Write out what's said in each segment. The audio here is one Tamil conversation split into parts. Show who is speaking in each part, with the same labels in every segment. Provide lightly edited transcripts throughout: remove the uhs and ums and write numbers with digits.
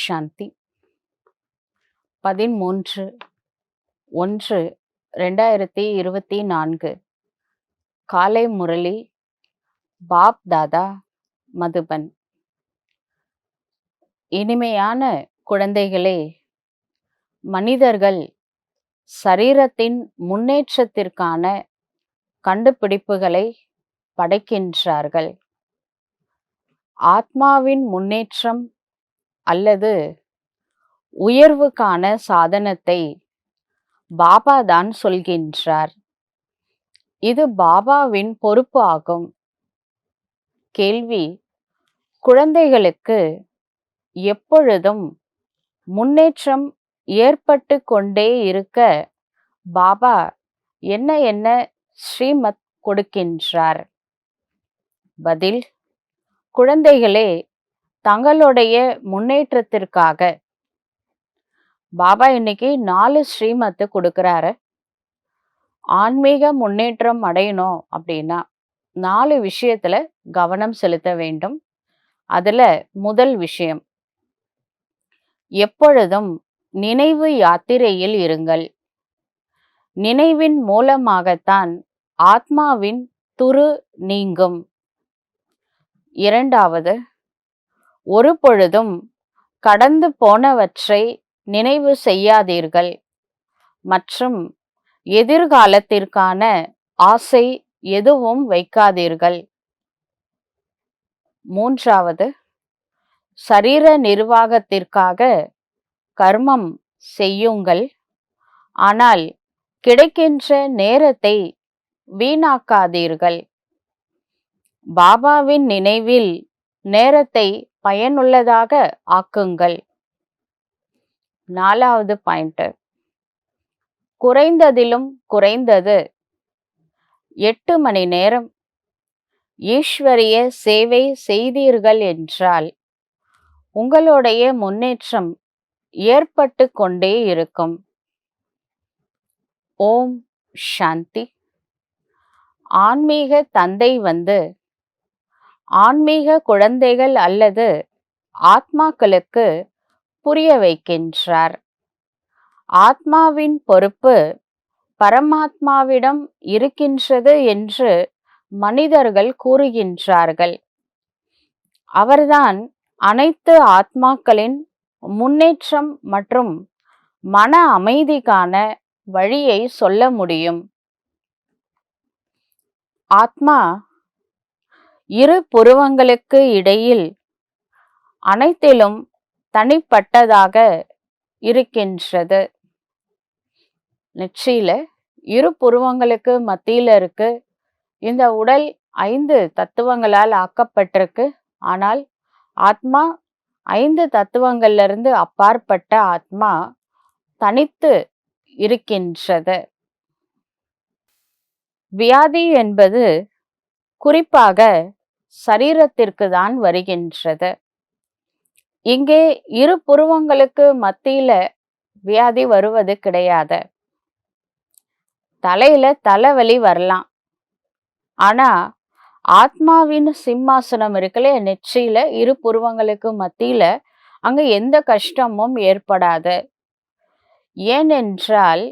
Speaker 1: சாந்தி. 13/1/2024 காலை முரளி பாப் தாதா மதுபன். இனிமையான குழந்தைகளே, மனிதர்கள் சரீரத்தின் முன்னேற்றத்திற்கான கண்டுபிடிப்புகளை படைக்கின்றார்கள். ஆத்மாவின் முன்னேற்றம் அல்லது உயர்வுக்கான சாதனத்தை பாபா தான் சொல்கின்றார். இது பாபாவின் பொறுப்பு ஆகும். கேள்வி: குழந்தைகளுக்கு எப்பொழுதும் முன்னேற்றம் ஏற்பட்டு கொண்டே இருக்க பாபா என்ன என்ன ஸ்ரீமத் கொடுக்கின்றார்? பதில்: குழந்தைகளே, தங்களுடைய முன்னேற்றத்திற்காக பாபா இன்னைக்கு 4 ஸ்ரீமத்து கொடுக்கிறாரு. ஆன்மீக முன்னேற்றம் அடையணும் அப்படின்னா 4 விஷயத்துல கவனம் செலுத்த வேண்டும். அதுல முதல் விஷயம், எப்பொழுதும் நினைவு யாத்திரையில் இருங்கள். நினைவின் மூலமாகத்தான் ஆத்மாவின் துரு நீங்கும். இரண்டாவது, ஒரு பொழுதும் கடந்து போனவற்றை நினைவு செய்யாதீர்கள் மற்றும் எதிர்காலத்திற்கான ஆசை எதுவும் வைக்காதீர்கள். மூன்றாவது, சரீர நிர்வாகத்திற்காக கர்மம் செய்யுங்கள், ஆனால் கிடைக்கின்ற நேரத்தை வீணாக்காதீர்கள். பாபாவின் நினைவில் நேரத்தை பயனுள்ளதாக ஆக்குங்கள். 4வது பாயிண்ட், குறைந்ததிலும் குறைந்தது 8 மணி நேரம் ஈஸ்வரிய சேவை செய்தீர்கள் என்றால் உங்களுடைய முன்னேற்றம் ஏற்பட்டு கொண்டே இருக்கும். ஓம் சாந்தி. ஆன்மீக தந்தை வந்து ஆன்மீக குழந்தைகள் அல்லது ஆத்மாக்களுக்கு புரிய வைக்கின்றார். ஆத்மாவின் பொறுப்பு பரமாத்மாவிடம் இருக்கின்றது என்று மனிதர்கள் கூறுகின்றார்கள். அவர்தான் அனைத்து ஆத்மாக்களின் முன்னேற்றம் மற்றும் மன அமைதிக்கான வழியை சொல்ல முடியும். ஆத்மா இரு புருவங்களுக்கு இடையில் அனைத்திலும் தனிப்பட்டதாக இருக்கின்றது. நெற்றியில இரு புருவங்களுக்கு மத்தியில இருக்கு. இந்த உடல் 5 தத்துவங்களால் ஆக்கப்பட்டிருக்கு. ஆனால் ஆத்மா 5 தத்துவங்கள்ல இருந்து அப்பாற்பட்ட ஆத்மா தனித்து இருக்கின்றது. வியாதி என்பது குறிப்பாக சரீரத்திற்கு தான் வருகின்றது. இங்கே இரு புருவங்களுக்கு மத்தியில வியாதி வருவது கிடையாது. தலையில தலைவலி வரலாம். ஆனா ஆத்மாவின் சிம்மாசனம் இருக்குல்ல, நெற்றியில இரு புருவங்களுக்கு மத்தியில அங்க எந்த கஷ்டமும் ஏற்படாது. ஏனென்றால்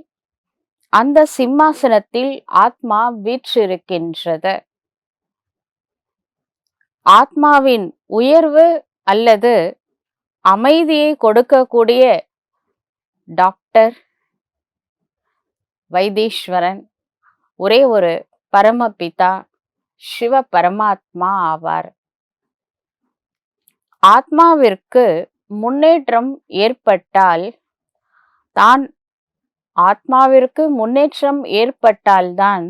Speaker 1: அந்த சிம்மாசனத்தில் ஆத்மா வீற்றிருக்கின்றது. ஆத்மாவின் உயர்வு அல்லது அமைதியை கொடுக்கக்கூடிய டாக்டர் வைத்தீஸ்வரன் ஒரே ஒரு பரமபிதா சிவ பரமாத்மா ஆவார். ஆத்மாவிற்கு முன்னேற்றம் ஏற்பட்டால் ஏற்பட்டால்தான்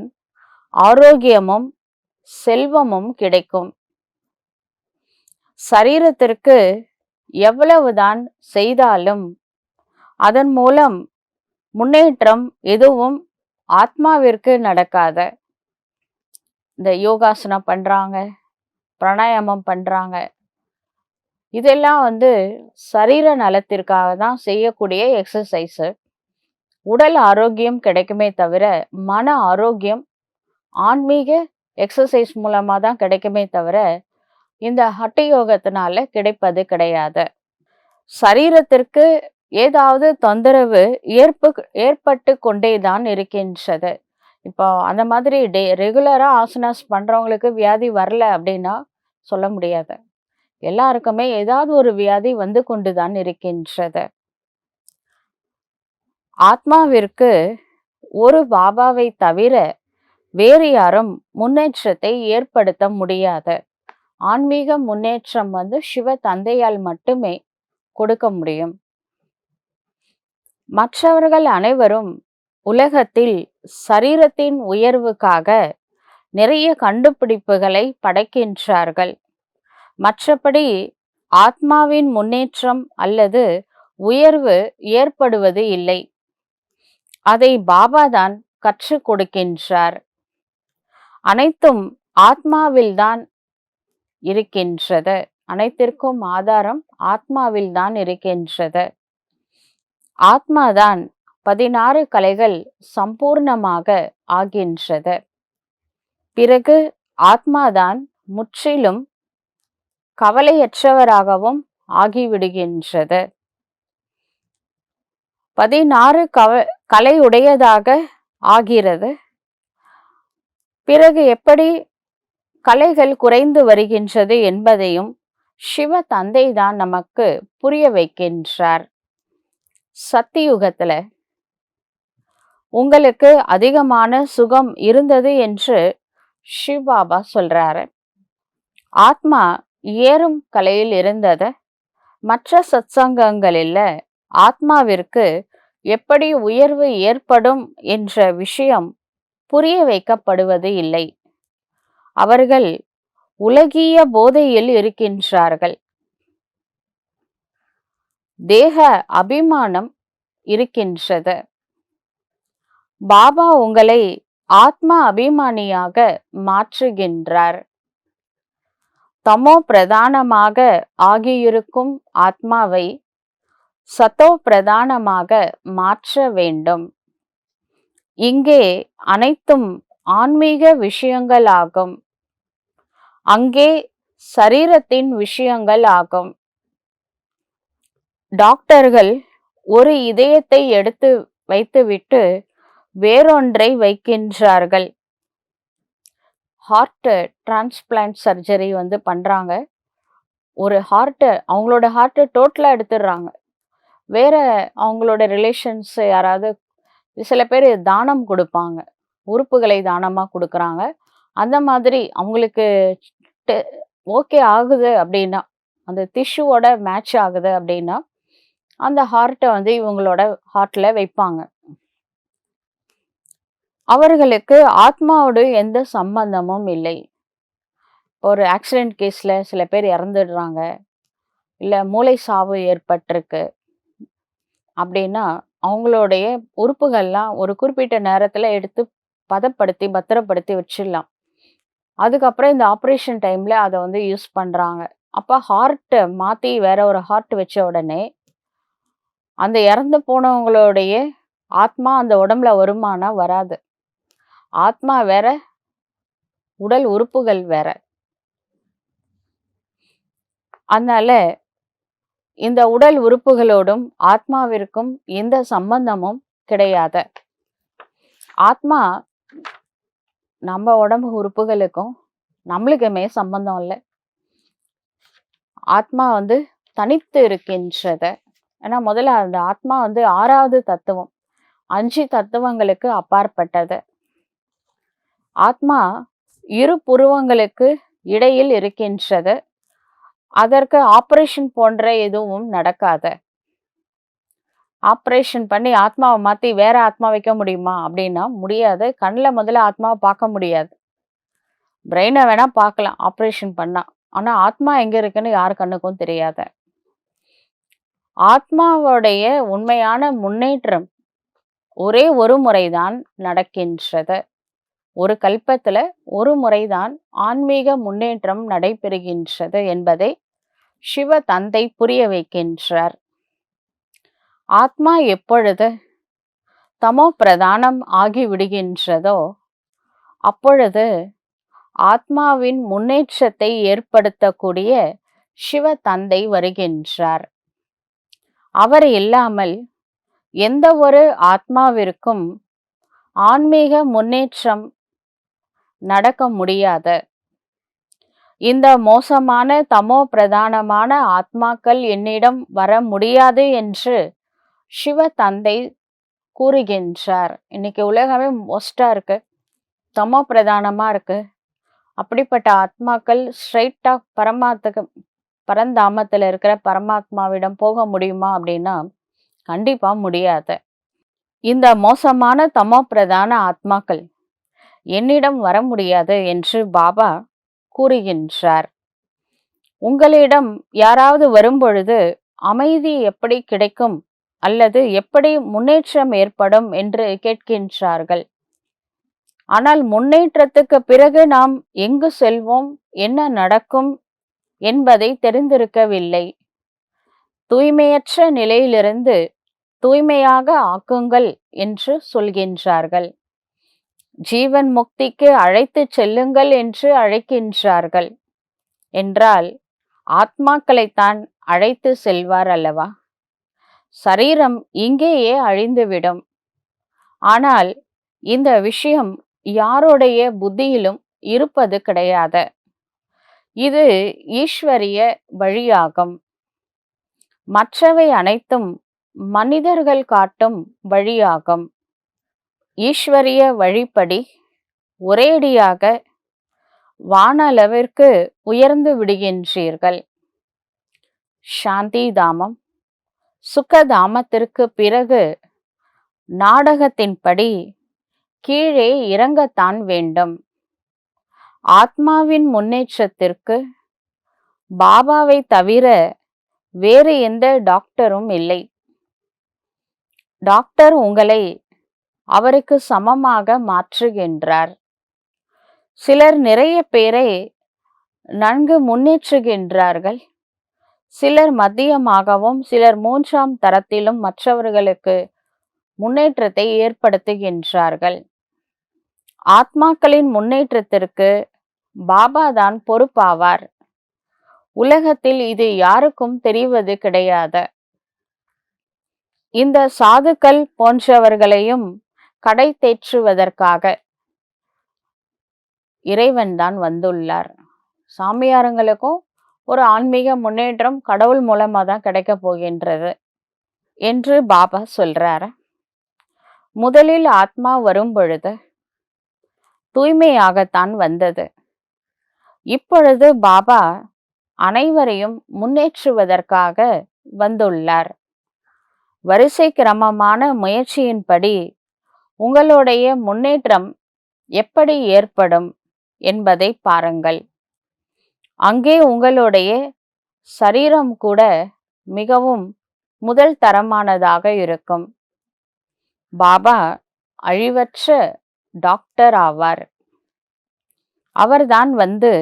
Speaker 1: ஆரோக்கியமும் செல்வமும் கிடைக்கும். சரீரத்திற்கு எவ்வளவுதான் செய்தாலும் அதன் மூலம் முன்னேற்றம் எதுவும் ஆத்மாவிற்கு நடக்காது. இந்த யோகாசனம் பண்றாங்க, பிராணாயாமம் பண்றாங்க, இதெல்லாம் சரீர நலத்திற்காக தான் செய்யக்கூடிய எக்ஸசைஸ். உடல் ஆரோக்கியம் கிடைக்குமே தவிர மன ஆரோக்கியம் ஆன்மீக எக்ஸசைஸ் மூலமா தான் கிடைக்குமே தவிர இந்த ஹட்ட யோகத்தினால கிடைப்பது கிடையாது. சரீரத்திற்கு ஏதாவது தொந்தரவு ஏற்பட்டு கொண்டேதான் இருக்கின்றது. இப்போ அந்த மாதிரி ரெகுலரா ஆசனாஸ் பண்றவங்களுக்கு வியாதி வரல அப்படின்னா சொல்ல முடியாது. எல்லாருக்குமே ஏதாவது ஒரு வியாதி வந்து கொண்டுதான் இருக்கின்றது. ஆத்மாவிற்கு ஒரு பாபாவை தவிர வேறு யாரும் முன்னேற்றத்தை ஏற்படுத்த முடியாது. ஆன்மீக முன்னேற்றம் வந்து சிவ தந்தையால் மட்டுமே கொடுக்க முடியும். மற்றவர்கள் அனைவரும் உலகத்தில் சரீரத்தின் உயர்வுக்காக நிறைய கண்டுபிடிப்புகளை படைக்கின்றார்கள். மற்றபடி ஆத்மாவின் முன்னேற்றம் அல்லது உயர்வு ஏற்படுவது இல்லை. அதை பாபாதான் கற்றுக் கொடுக்கின்றார். அனைத்தும் ஆத்மாவில்தான் இருக்கின்றது. அனைத்திற்கும் ஆதாரம் ஆத்மாவில்தான் இருக்கின்றது. ஆத்மாதான் 16 கலைகள் சம்பூர்ணமாக ஆகின்றது. பிறகு ஆத்மாதான் முற்றிலும் கவலையற்றவராகவும் ஆகிவிடுகின்றது. 16 கலையுடையதாக ஆகிறது. பிறகு எப்படி கலைகள் குறைந்து வருகின்றது என்பதையும் சிவ தந்தை தான் நமக்கு புரிய வைக்கின்றார். சத்தியுகத்துல உங்களுக்கு அதிகமான சுகம் இருந்தது என்று சிவபாபா சொல்றாரு. ஆத்மா ஏறும் கலையில் இருந்தது. மற்ற சத்சங்கங்களில் ஆத்மாவிற்கு எப்படி உயர்வு ஏற்படும் என்ற விஷயம் புரிய வைக்கப்படுவது இல்லை. அவர்கள் உலகிய போதையில் இருக்கின்றார்கள். தேக அபிமானம் இருக்கின்றது. பாபா உங்களை ஆத்மா அபிமானியாக மாற்றுகின்றார். தமோ பிரதானமாக ஆகியிருக்கும் ஆத்மாவை சத்தோ பிரதானமாக மாற்ற வேண்டும். இங்கே அனைத்தும் ஆன்மீக விஷயங்களாகும். அங்கே சரீரத்தின் விஷயங்கள் ஆகும். டாக்டர்கள் ஒரு இதயத்தை எடுத்து வைத்துவிட்டு வேறொன்றை வைக்கின்றார்கள். ஹார்ட் டிரான்ஸ்பிளான்ட் சர்ஜரி வந்து பண்றாங்க. ஒரு அவங்களோட ஹார்ட்டை டோட்டலா எடுத்துடுறாங்க. வேற அவங்களோட ரிலேஷன்ஸ் யாராவது, சில பேர் தானம் கொடுப்பாங்க, உறுப்புகளை தானமா கொடுக்குறாங்க. அந்த மாதிரி அவங்களுக்கு ஓகே ஆகுது அப்படின்னா, அந்த டிஷ்யூவோட மேட்ச் ஆகுது அப்படின்னா அந்த ஹார்ட்டை வந்து இவங்களோட ஹார்ட்ல வைப்பாங்க. அவர்களுக்கு ஆத்மாவோடு எந்த சம்பந்தமும் இல்லை. ஒரு ஆக்சிடென்ட் கேஸ்ல சில பேர் இறந்துடுறாங்க, இல்லை மூளை சாவு ஏற்பட்டிருக்கு அப்படின்னா அவங்களுடைய உறுப்புகள்லாம் ஒரு குறிப்பிட்ட நேரத்துல எடுத்து பதப்படுத்தி பத்திரப்படுத்தி வச்சிடலாம். அதுக்கப்புறம் இந்த ஆப்ரேஷன் டைம்ல அதை வந்து யூஸ் பண்றாங்க. அப்ப ஹார்ட்டை மாத்தி வேற ஒரு ஹார்ட் வச்ச உடனே அந்த இறந்து போனவங்களுடைய ஆத்மா அந்த உடம்புல வருமானா வராது. ஆத்மா வேற, உடல் உறுப்புகள் வேற. அதனால இந்த உடல் உறுப்புகளோடும் ஆத்மாவிற்கும் எந்த சம்பந்தமும் கிடையாது. ஆத்மா நம்ம உடம்பு உறுப்புகளுக்கும் நம்மளுக்குமே சம்பந்தம் இல்லை. ஆத்மா வந்து தனித்து இருக்கின்றது. ஏன்னா முதல்ல அந்த ஆத்மா வந்து 6வது தத்துவம், 5 தத்துவங்களுக்கு அப்பாற்பட்டது. ஆத்மா இரு புருவங்களுக்கு இடையில் இருக்கின்றது. அதற்கு ஆபரேஷன் போன்ற எதுவும் நடக்காது. ஆப்ரேஷன் பண்ணி ஆத்மாவை மாத்தி வேற ஆத்மா வைக்க முடியுமா அப்படின்னா முடியாது. கண்ணில் முதல்ல ஆத்மாவை பார்க்க முடியாது. பிரெயினை வேணா பார்க்கலாம் ஆப்ரேஷன் பண்ணா. ஆனா ஆத்மா எங்க இருக்குன்னு யார் கண்ணுக்கும் தெரியாது. ஆத்மாவுடைய உண்மையான முன்னேற்றம் ஒரே ஒரு முறைதான் நடக்கின்றது. ஒரு கல்பத்துல ஒரு முறைதான் ஆன்மீக முன்னேற்றம் நடைபெறுகின்றது என்பதை சிவ தந்தை புரிய வைக்கின்றார். ஆத்மா எப்பொழுது தமோ பிரதானம் ஆகிவிடுகின்றதோ அப்பொழுது ஆத்மாவின் முன்னேற்றத்தை ஏற்படுத்தக்கூடிய சிவ தந்தை வருகின்றார். அவர் இல்லாமல் எந்த ஒரு ஆத்மாவிற்கும் ஆன்மீக முன்னேற்றம் நடக்க முடியாது. இந்த மோசமான தமோ பிரதானமான ஆத்மாக்கள் என்னிடம் வர முடியாது என்று சிவ தந்தை கூறுகின்றார். இன்னைக்கு உலகமே மோஸ்டா இருக்கு, தமோ பிரதானமா இருக்கு. அப்படிப்பட்ட ஆத்மாக்கள் ஸ்ட்ரைட்டா பரந்தாமத்துல இருக்கிற பரமாத்மாவிடம் போக முடியுமா அப்படின்னா கண்டிப்பா முடியாது. இந்த மோசமான தமோ பிரதான ஆத்மாக்கள் என்னிடம் வர முடியாது என்று பாபா கூறுகின்றார். உங்களிடம் யாராவது வரும்பொழுது அமைதி எப்படி கிடைக்கும் அல்லது எப்படி முன்னேற்றம் ஏற்படும் என்று கேட்கின்றார்கள். ஆனால் முன்னேற்றத்துக்கு பிறகு நாம் எங்கு செல்வோம், என்ன நடக்கும் என்பதை தெரிந்திருக்கவில்லை. தூய்மையற்ற நிலையிலிருந்து தூய்மையாக ஆக்குங்கள் என்று சொல்கின்றார்கள். ஜீவன் முக்திக்கு அழைத்து செல்லுங்கள் என்று அழைக்கின்றார்கள். என்றால் ஆத்மாக்களைத்தான் அழைத்து செல்வார் அல்லவா? சரீரம் இங்கேயே அழிந்துவிடும். ஆனால் இந்த விஷயம் யாருடைய புத்தியிலும் இருப்பது கிடையாது. இது ஈஸ்வரிய வழியாகும். மற்றவை அனைத்தும் மனிதர்கள் காட்டும் வழியாகும். ஈஸ்வரிய வழிப்படி ஒரேடியாக வானளவிற்கு உயர்ந்து விடுகின்றீர்கள். சாந்தி தாமம், சுகதாமத்திற்கு பிறகு நாடகத்தின்படி கீழே இறங்கத்தான் வேண்டும். ஆத்மாவின் முன்னேற்றத்திற்கு பாபாவை தவிர வேறு எந்த டாக்டரும் இல்லை. டாக்டர் உங்களை அவருக்கு சமமாக மாற்றுகின்றார். சிலர் நிறைய பேரை நன்கு முன்னேற்றுகின்றார்கள். சிலர் மத்தியமாகவும் சிலர் 3ஆம் தரத்திலும் மற்றவர்களுக்கு முன்னேற்றத்தை ஏற்படுத்துகின்றார்கள். ஆத்மாக்களின் முன்னேற்றத்திற்கு பாபா தான் பொறுப்பாவார். உலகத்தில் இது யாருக்கும் தெரிவது கிடையாது. இந்த சாதுக்கள் போன்றவர்களையும் கடை தேற்றுவதற்காக இறைவன் தான் வந்துள்ளார். சாமியாருங்களுக்கும் ஒரு ஆன்மீக முன்னேற்றம் கடவுள் மூலமா தான் கிடைக்க போகின்றது என்று பாபா சொல்றாரு. முதலில் ஆத்மா வரும் பொழுது தூய்மையாகத்தான் வந்தது. இப்பொழுது பாபா அனைவரையும் முன்னேற்றுவதற்காக வந்துள்ளார். வரிசை கிரமமான முயற்சியின்படி உங்களுடைய முன்னேற்றம் எப்படி ஏற்படும் என்பதை பாருங்கள். அங்கே உங்களுடைய சரீரம் கூட மிகவும் முதல் தரமானதாக இருக்கும். பாபா அழிவற்ற டாக்டர் ஆவார். அவர்தான் வந்து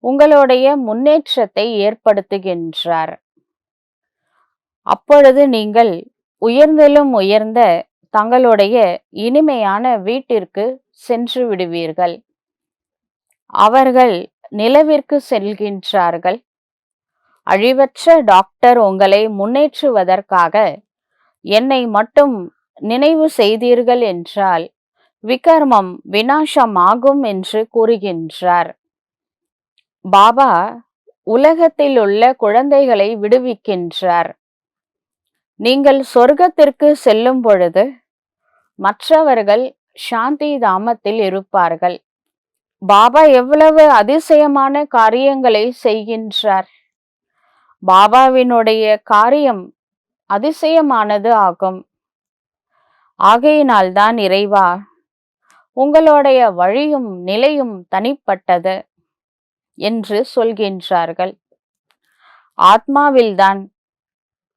Speaker 1: உங்களுடைய முன்னேற்றத்தை ஏற்படுத்துகின்றார். அப்பொழுது நீங்கள் உயர்ந்திலும் உயர்ந்த தங்களுடைய இனிமையான வீட்டிற்கு சென்று விடுவீர்கள். அவர்கள் நிலவிற்கு செல்கின்றார்கள். அழிவற்ற டாக்டர் உங்களை முன்னேற்றுவதற்காக என்னை மட்டும் நினைவு செய்தீர்கள் என்றால் விகர்மம் விநாசமாகும் என்று கூறுகின்றார். பாபா உலகத்தில் உள்ள குழந்தைகளை விடுவிக்கின்றார். நீங்கள் சொர்க்கத்திற்கு செல்லும் பொழுது மற்றவர்கள் சாந்தி தாமத்தில் இருப்பார்கள். பாபா எவ்வளவு அதிசயமான காரியங்களை செய்கின்றார். பாபாவினுடைய காரியம் அதிசயமானது ஆகும். ஆகையினால்தான் இறைவா, உங்களுடைய வழியும் நிலையும் தனிப்பட்டது என்று சொல்கின்றார்கள். ஆத்மாவில்தான்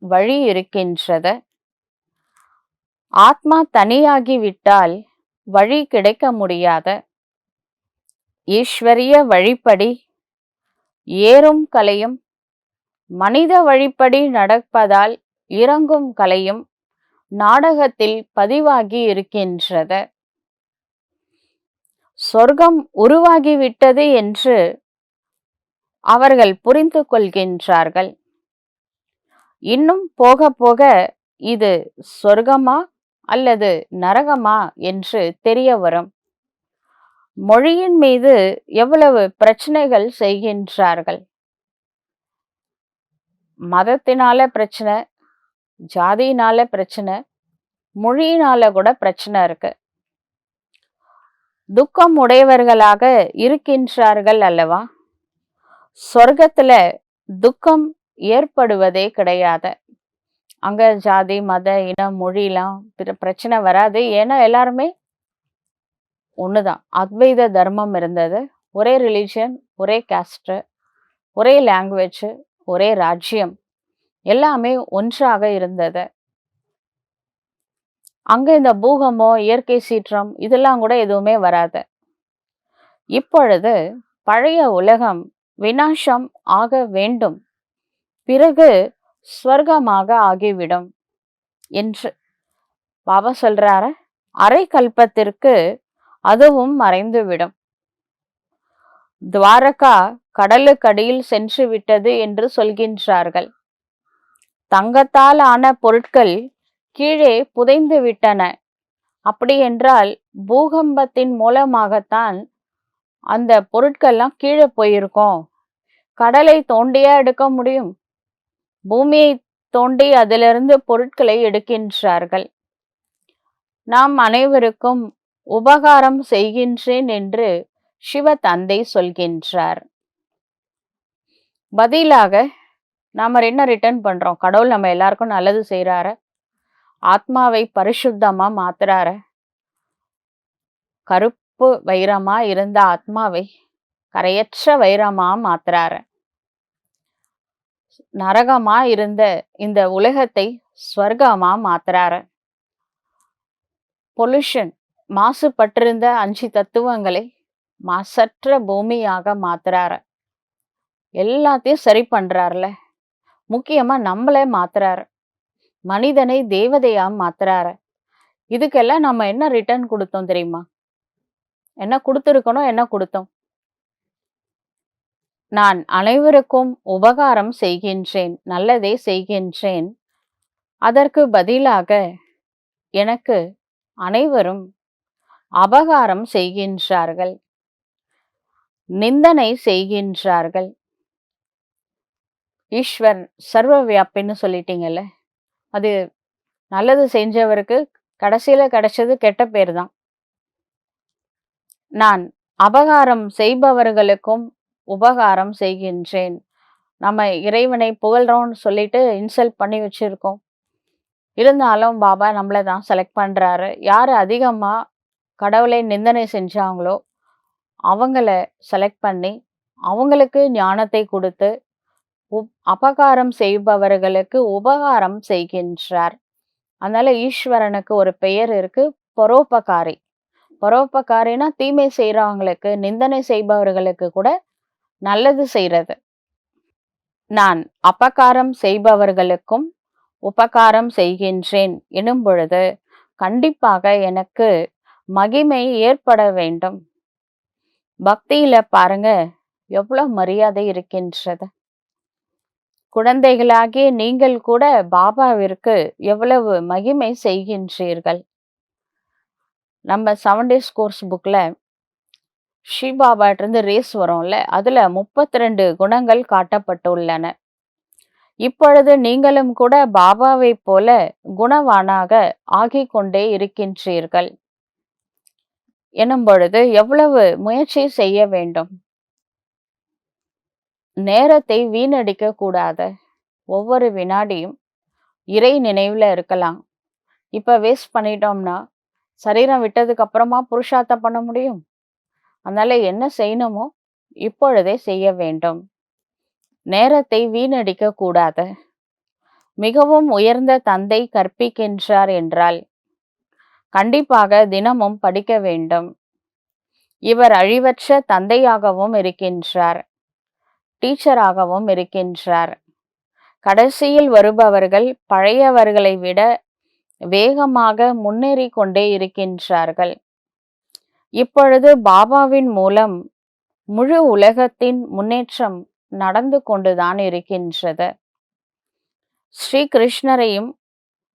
Speaker 1: வழி இருக்கின்றது. ஆத்மா தனியாகிவிட்டால் வழி கிடைக்க முடியாது. ஈஸ்வரிய வழிப்படி ஏறும் கலையும் மனித வழிப்படி நடப்பதால் இறங்கும் கலையும் நாடகத்தில் பதிவாகி இருக்கின்றது. சொர்க்கம் உருவாகிவிட்டது என்று அவர்கள் புரிந்து கொள்கின்றார்கள். இன்னும் போக போக இது சொர்க்கமா அல்லது நரகமா என்று தெரிய வரும். மொழியின் மீது எவ்வளவு பிரச்சனைகள் செய்கின்றார்கள். மதத்தினால பிரச்சனை, ஜாதியினால பிரச்சனை, மொழியினால கூட பிரச்சனை இருக்கு. துக்கம் உடையவர்களாக இருக்கின்றார்கள் அல்லவா? சொர்க்கத்துல துக்கம் ஏற்படுவதே கிடையாது. அங்க ஜாதி, மத, இனம், மொழிலாம் பிரச்சனை வராது. ஏன்னா எல்லாருமே ஒண்ணுதான். அத்வைத தர்மம் இருந்தது. ஒரே ரிலிஜியன், ஒரே காஸ்ட், ஒரே லாங்குவேஜ், ஒரே ராஜ்யம், எல்லாமே ஒன்றாக இருந்தது. அங்க இந்த பூகம்பம், இயற்கை சீற்றம் இதெல்லாம் கூட எதுவுமே வராது. இப்பொழுது பழைய உலகம் விநாசம் ஆக வேண்டும், பிறகு ஸ்வர்க்கமாக ஆகிவிடும் என்று பாபா சொல்றாரு. அரை கல்பத்திற்கு அதுவும் மறைந்துவிடும். துவாரகா கடலுக்கடியில் சென்று விட்டது என்று சொல்கின்றார்கள். தங்கத்தால் ஆன பொருட்கள் கீழே புதைந்து விட்டன. அப்படி என்றால் பூகம்பத்தின் மூலமாகத்தான் அந்த பொருட்கள்லாம் கீழே போயிருக்கோம். கடலை தோண்டியா எடுக்க முடியும்? பூமியை தோண்டி அதிலிருந்து பொருட்களை எடுக்கின்றார்கள். நாம் அனைவருக்கும் உபகாரம் செய்கின்றேன் என்று சிவ தந்தை சொல்கின்றார். பதிலாக நாம என்ன ரிட்டர்ன் பண்றோம்? கடவுள் நம்ம எல்லாருக்கும் நல்லது செய்யறாரு, ஆத்மாவை பரிசுத்தமா மாத்துறாரு. கருப்பு வைரமா இருந்த ஆத்மாவை கரையற்ற வைரமா மாத்துறாரு. நரகமா இருந்த இந்த உலகத்தை ஸ்வர்க்கமா மாத்துறாரு. பொல்யூஷன், மாசுபட்டிருந்த 5 தத்துவங்களை மாசற்ற பூமியாக மாத்துறாரு. எல்லாத்தையும் சரி பண்றாருல. முக்கியமா நம்மளே மாத்துறாரு. மனிதனை தேவதையா மாத்துறாரு. இதுக்கெல்லாம் நம்ம என்ன ரிட்டர்ன் கொடுத்தோம் தெரியுமா? என்ன கொடுத்திருக்கணும், என்ன கொடுத்தோம்? நான் அனைவருக்கும் உபகாரம் செய்கின்றேன், நல்லதே செய்கின்றேன். அதற்கு பதிலாக எனக்கு அனைவரும் அபகாரம் செய்கின்றார்கள், நிந்தனை செய்கின்றார்கள். ஈஸ்வர் சர்வ வியாபின்னு சொல்லிட்டீங்கல்ல, அது நல்லது செஞ்சவருக்கு கடைசியில கிடைச்சது கெட்ட பேர் தான். நான் அபகாரம் செய்பவர்களுக்கும் உபகாரம் செய்கின்றேன். நம்ம இறைவனை புகழ்றோம்னு சொல்லிட்டு இன்சல்ட் பண்ணி வச்சிருக்கோம். இருந்தாலும் பாபா நம்மளை தான் செலக்ட் பண்றாரு. யார் அதிகமா கடவுளை நிந்தனை செஞ்சாங்களோ அவங்கள செலக்ட் பண்ணி அவங்களுக்கு ஞானத்தை கொடுத்து அபகாரம் செய்பவர்களுக்கு உபகாரம் செய்கின்றார். அதனால ஈஸ்வரனுக்கு ஒரு பெயர் இருக்கு, பரோபகாரி. பரோபகாரினா தீமை செய்யறவங்களுக்கு, நிந்தனை செய்பவர்களுக்கு கூட நல்லது செய்யறது. நான் அபகாரம் செய்பவர்களுக்கும் உபகாரம் செய்கின்றேன் எனும் பொழுது கண்டிப்பாக எனக்கு மகிமை ஏற்பட வேண்டும். பக்தியில பாருங்க எவ்வளவு மரியாதை இருக்கின்றது. குழந்தைகளாகிய நீங்கள் கூட பாபாவிற்கு எவ்வளவு மகிமை செய்கின்றீர்கள். நம்ம 7 days கோர்ஸ் புக்ல ஸ்ரீபாபாட்டிருந்து ரேஸ் வரும்ல, அதுல 32 குணங்கள் காட்டப்பட்டுள்ளன. இப்பொழுது நீங்களும் கூட பாபாவை போல குணவானாக ஆகிக் கொண்டே இருக்கின்றீர்கள் எனும் பொழுது எவ்வளவு முயற்சி செய்ய வேண்டும். நேரத்தை வீணடிக்க கூடாது. ஒவ்வொரு வினாடியும் இறை நினைவுல இருக்கலாம். இப்ப வேஸ்ட் பண்ணிட்டோம்னா சரீரம் விட்டதுக்கு அப்புறமா புருஷார்த்தம் பண்ண முடியும்? அதனால என்ன செய்யணுமோ இப்பொழுதே செய்ய வேண்டும். நேரத்தை வீணடிக்க கூடாது. மிகவும் உயர்ந்த தந்தை கற்பிக்கின்றார் என்றால் கண்டிப்பாக தினமும் படிக்க வேண்டும். இவர் அழிவற்ற தந்தையாகவும் இருக்கின்றார், டீச்சராகவும் இருக்கின்றார். கடைசியில் வருபவர்கள் பழையவர்களை விட வேகமாக முன்னேறி கொண்டே இருக்கின்றார்கள். இப்பொழுது பாபாவின் மூலம் முழு உலகத்தின் முன்னேற்றம் நடந்து கொண்டுதான் இருக்கின்றது. ஸ்ரீ கிருஷ்ணரையும்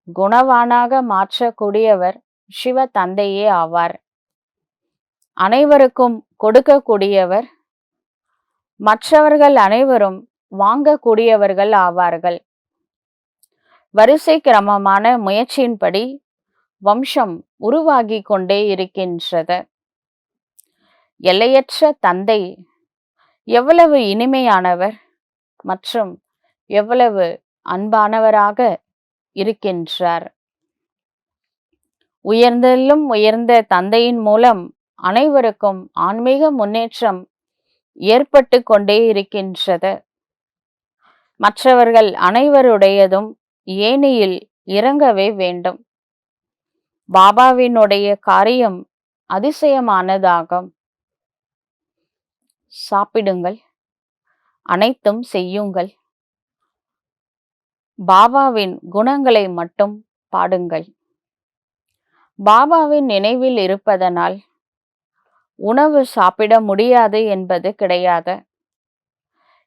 Speaker 1: குணவானாக மாற்றக்கூடியவர் சிவ தந்தையே ஆவார். அனைவருக்கும் கொடுக்கக்கூடியவர், மற்றவர்கள் அனைவரும் வாங்கக்கூடியவர்கள் ஆவார்கள். வரிசை கிரமமான முயற்சியின்படி வம்சம் உருவாகி கொண்டே இருக்கின்றது. எல்லையற்ற தந்தை எவ்வளவு இனிமையானவர் மற்றும் எவ்வளவு அன்பானவராக இருக்கின்றார். உயர்ந்ததிலும் உயர்ந்த தந்தையின் மூலம் அனைவருக்கும் ஆன்மீக முன்னேற்றம் ஏற்பட்டு கொண்டே இருக்கின்றது. மற்றவர்கள் அனைவருடையதும் ஏணியில் இறங்கவே வேண்டும். பாபாவினுடைய காரியம் அதிசயமானதாகும். சாப்பிடுங்கள், அனைத்தும் செய்யுங்கள், பாபாவின் குணங்களை மட்டும் பாடுங்கள். பாபாவின் நினைவில் இருப்பதனால் உணவு சாப்பிட முடியாது என்பது கிடையாது.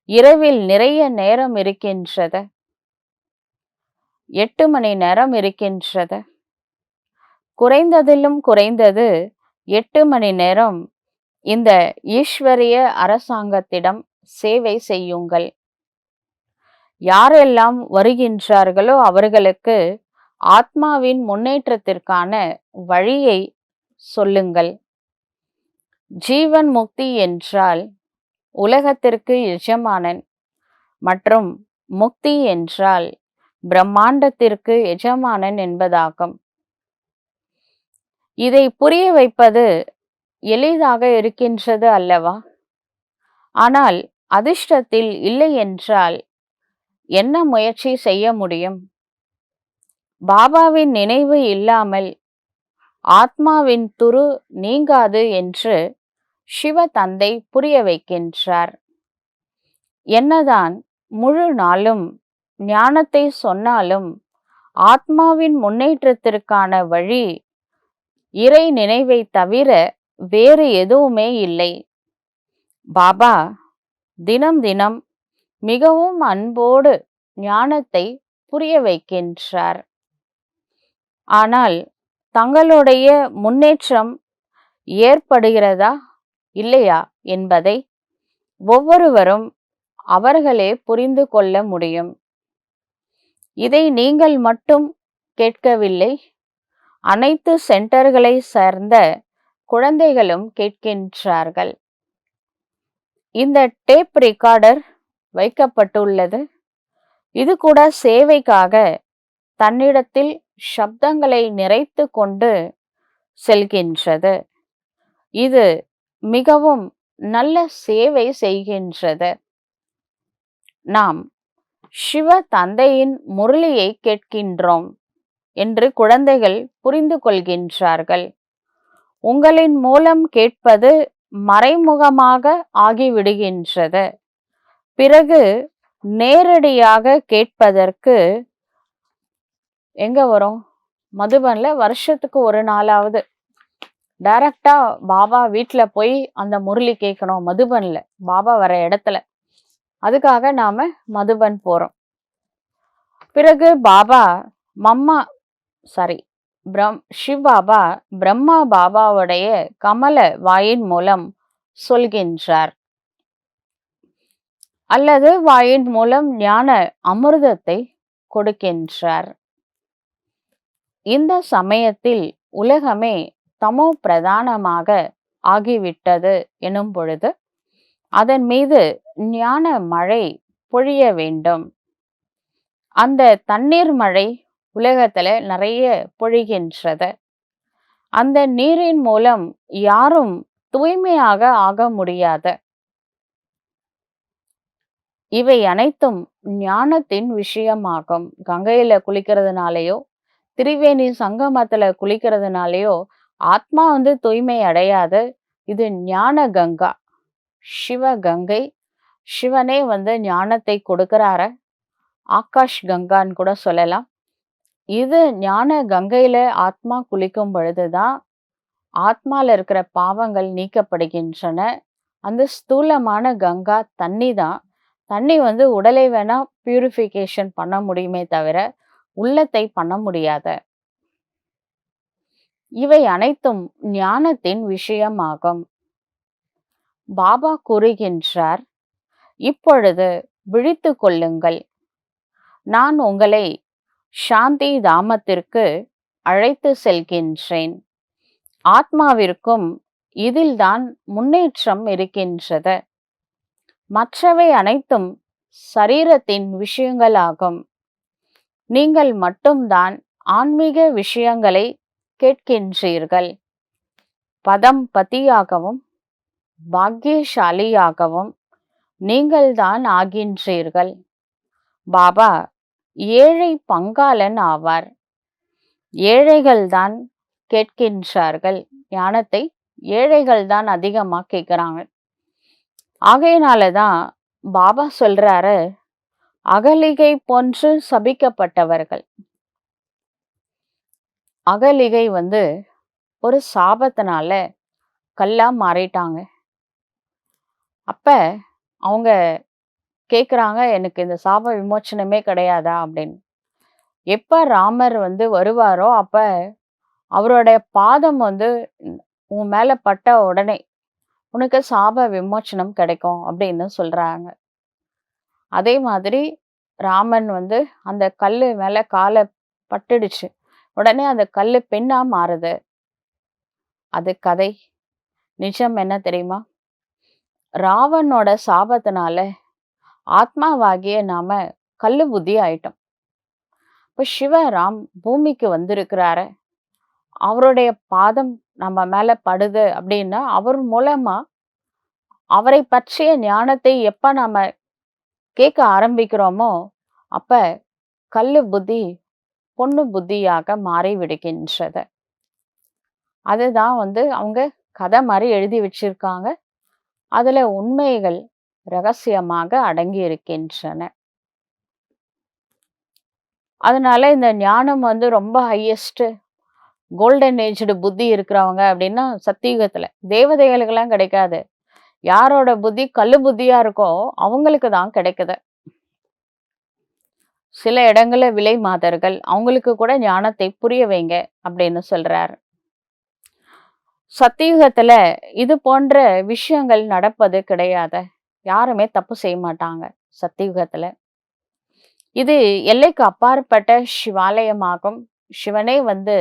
Speaker 1: இரவில் நிறைய நேரம் இருக்கின்றது. 8 மணி நேரம் இருக்கின்றது. குறைந்ததிலும் குறைந்தது 8 மணி நேரம் இந்த ஈஸ்வரிய அரசாங்கத்திடம் சேவை செய்யுங்கள். யாரெல்லாம் வருகின்றார்களோ அவர்களுக்கு ஆத்மாவின் முன்னேற்றத்திற்கான வழியை சொல்லுங்கள். ஜீவன் முக்தி என்றால் உலகத்திற்கு எஜமானன் மற்றும் முக்தி என்றால் பிரம்மாண்டத்திற்கு எஜமானன் என்பதாகும். இதை புரிய வைப்பது எளிதாக இருக்கின்றது அல்லவா? ஆனால் அதிர்ஷ்டத்தில் இல்லை என்றால் என்ன முயற்சி செய்ய முடியும்? பாபாவின் நினைவு இல்லாமல் ஆத்மாவின் துரு நீங்காது என்று சிவ தந்தை புரிய வைக்கின்றார். என்னதான் முழு நாளும் ஞானத்தை சொன்னாலும் ஆத்மாவின் முன்னேற்றத்திற்கான வழி இறை நினைவை தவிர வேறு எதுவுமே இல்லை. பாபா தினம் தினம் மிகவும் அன்போடு ஞானத்தை புரிய வைக்கின்றார். ஆனால் தங்களுடைய முன்னேற்றம் ஏற்படுகிறதா இல்லையா என்பதை ஒவ்வொருவரும் அவர்களே புரிந்து கொள்ள முடியும். இதை நீங்கள் மட்டும் கேட்கவில்லை, அனைத்து சென்டர்களை சேர்ந்த குழந்தைகளும் கேட்கின்றார்கள். இந்த டேப் ரெக்கார்டர் வைக்கப்பட்டுள்ளது. இது கூட சேவைக்காக தன்னிடத்தில் சப்தங்களை நிறைத்து கொண்டு செல்கின்றது. இது மிகவும் நல்ல சேவை செய்கின்றது. நாம் சிவ தந்தையின் முரளியை கேட்கின்றோம் என்று குழந்தைகள் புரிந்து கொள்கின்றார்கள். உங்களின் மூலம் கேட்பது மறைமுகமாக ஆகிவிடுகின்றது. பிறகு நேரடியாக கேட்பதற்கு எங்க வரும்? மதுபன்ல வருஷத்துக்கு ஒரு நாளாவது டைரக்டா பாபா வீட்டுல போய் அந்த முரளி கேட்கணும். மதுபன்ல பாபா வர இடத்துல. அதுக்காக நாம மதுபன் போறோம். பிறகு பாபா சிவ் பாபா பிரம்மா பாபாவுடைய கமல வாயின் மூலம் சொல்கின்றார், அல்லது வாயின் மூலம் ஞான அமிர்தத்தை கொடுக்கின்றார். இந்த சமயத்தில் உலகமே தமோ பிரதானமாக ஆகிவிட்டது எனும் பொழுது அதன் மீது ஞான மழை பொழிய வேண்டும். அந்த தண்ணீர் மழை உலகத்துல நிறைய பொழிகின்றது. அந்த நீரின் மூலம் யாரும் தூய்மையாக ஆக முடியாது. இவை அனைத்தும் ஞானத்தின் விஷயமாகும். கங்கையில குளிக்கிறதுனாலயோ திரிவேணி சங்கமத்துல குளிக்கிறதுனாலயோ ஆத்மா தூய்மை அடையாது. இது ஞான கங்கா, சிவ கங்கை. சிவனே ஞானத்தை கொடுக்கிறார. ஆகாஷ் கங்கான்னு கூட சொல்லலாம். இது ஞான கங்கையில ஆத்மா குளிக்கும் பொழுதுதான் ஆத்மால இருக்கிற பாவங்கள் நீக்கப்படுகின்றன. அந்த ஸ்தூலமான கங்கா தண்ணி தான் தண்ணி வந்து உடலை வேணா பியூரிஃபிகேஷன் பண்ண முடியுமே தவிர, உள்ளத்தை பண்ண முடியாது. இவை அனைத்தும் ஞானத்தின் விஷயமாகும். பாபா கூறுகின்றார், இப்பொழுது விழித்துக் கொள்ளுங்கள். நான் உங்களை சாந்தி தாமத்திற்கு அழைத்து செல்கின்றேன். ஆத்மாவிற்கும் இதில்தான் முன்னேற்றம் இருக்கின்றது. மற்றவை அனைத்தும் சரீரத்தின் விஷயங்களாகும். நீங்கள் மட்டும்தான் ஆன்மீக விஷயங்களை கேட்கின்றீர்கள். பதம் பதியாகவும் பாக்கியசாலியாகவும் நீங்கள்தான் ஆகின்றீர்கள். பாபா ஏழை பங்காளன் ஆவார். ஏழைகள்தான் கேட்கின்றார்கள். ஞானத்தை ஏழைகள்தான் அதிகமா கேட்கிறாங்க. ஆகையினாலதான் பாபா சொல்றாரு, அகலிகை போன்று சபிக்கப்பட்டவர்கள். அகலிகை வந்து ஒரு சாபத்தினால கல்லா மாறிட்டாங்க. அப்ப அவங்க கேக்குறாங்க, எனக்கு இந்த சாப விமோச்சனமே கிடையாதா அப்படின்னு. எப்ப ராமர் வந்து வருவாரோ அப்ப அவருடைய பாதம் வந்து உன் மேல பட்ட உடனே உனக்கு சாப விமோச்சனம் கிடைக்கும் அப்படின்னு சொல்றாங்க. அதே மாதிரி ராமன் வந்து அந்த கல்லு மேல காலை பட்டுடுச்சு. உடனே அந்த கல்லு பெண்ணா மாறுது. அது கதை. நிஜம் என்ன தெரியுமா? ராவனோட சாபத்தினால ஆத்மாவாகிய நாம கல்லு புத்தி ஆயிட்டோம். இப்ப சிவராம் பூமிக்கு வந்திருக்கிறாரு. அவருடைய பாதம் நம்ம மேல படுது அப்படின்னா, அவர் மூலமா அவரை பற்றிய ஞானத்தை எப்ப நாம கேட்க ஆரம்பிக்கிறோமோ, அப்ப கல்லு புத்தி பொண்ணு புத்தியாக மாறி விடுகின்றது. அதுதான் வந்து அவங்க கதை மாதிரி எழுதி வச்சிருக்காங்க. அதுல உண்மைகள் ரகசியமாக அடங்கி இருக்கின்றன. அதனால இந்த ஞானம் வந்து ரொம்ப ஹையஸ்ட் கோல்டன் ஏஜ்டு புத்தி இருக்கிறவங்க அப்படின்னா சத்தியுகத்துல தேவதைகளுக்கெல்லாம் கிடைக்காது. யாரோட புத்தி கல்லு புத்தியா இருக்கோ அவங்களுக்கு தான் கிடைக்குது. சில இடங்கள்ல விலை மாதர்கள் அவங்களுக்கு கூட ஞானத்தை புரிய வைங்க அப்படின்னு சொல்றாரு. சத்தியுகத்துல இது போன்ற விஷயங்கள் நடப்பது கிடையாது. யாருமே தப்பு செய்ய மாட்டாங்க சத்தியுகத்துல. இது எல்லைக்கு அப்பாற்பட்ட சிவாலயமாகும். சிவனே வந்து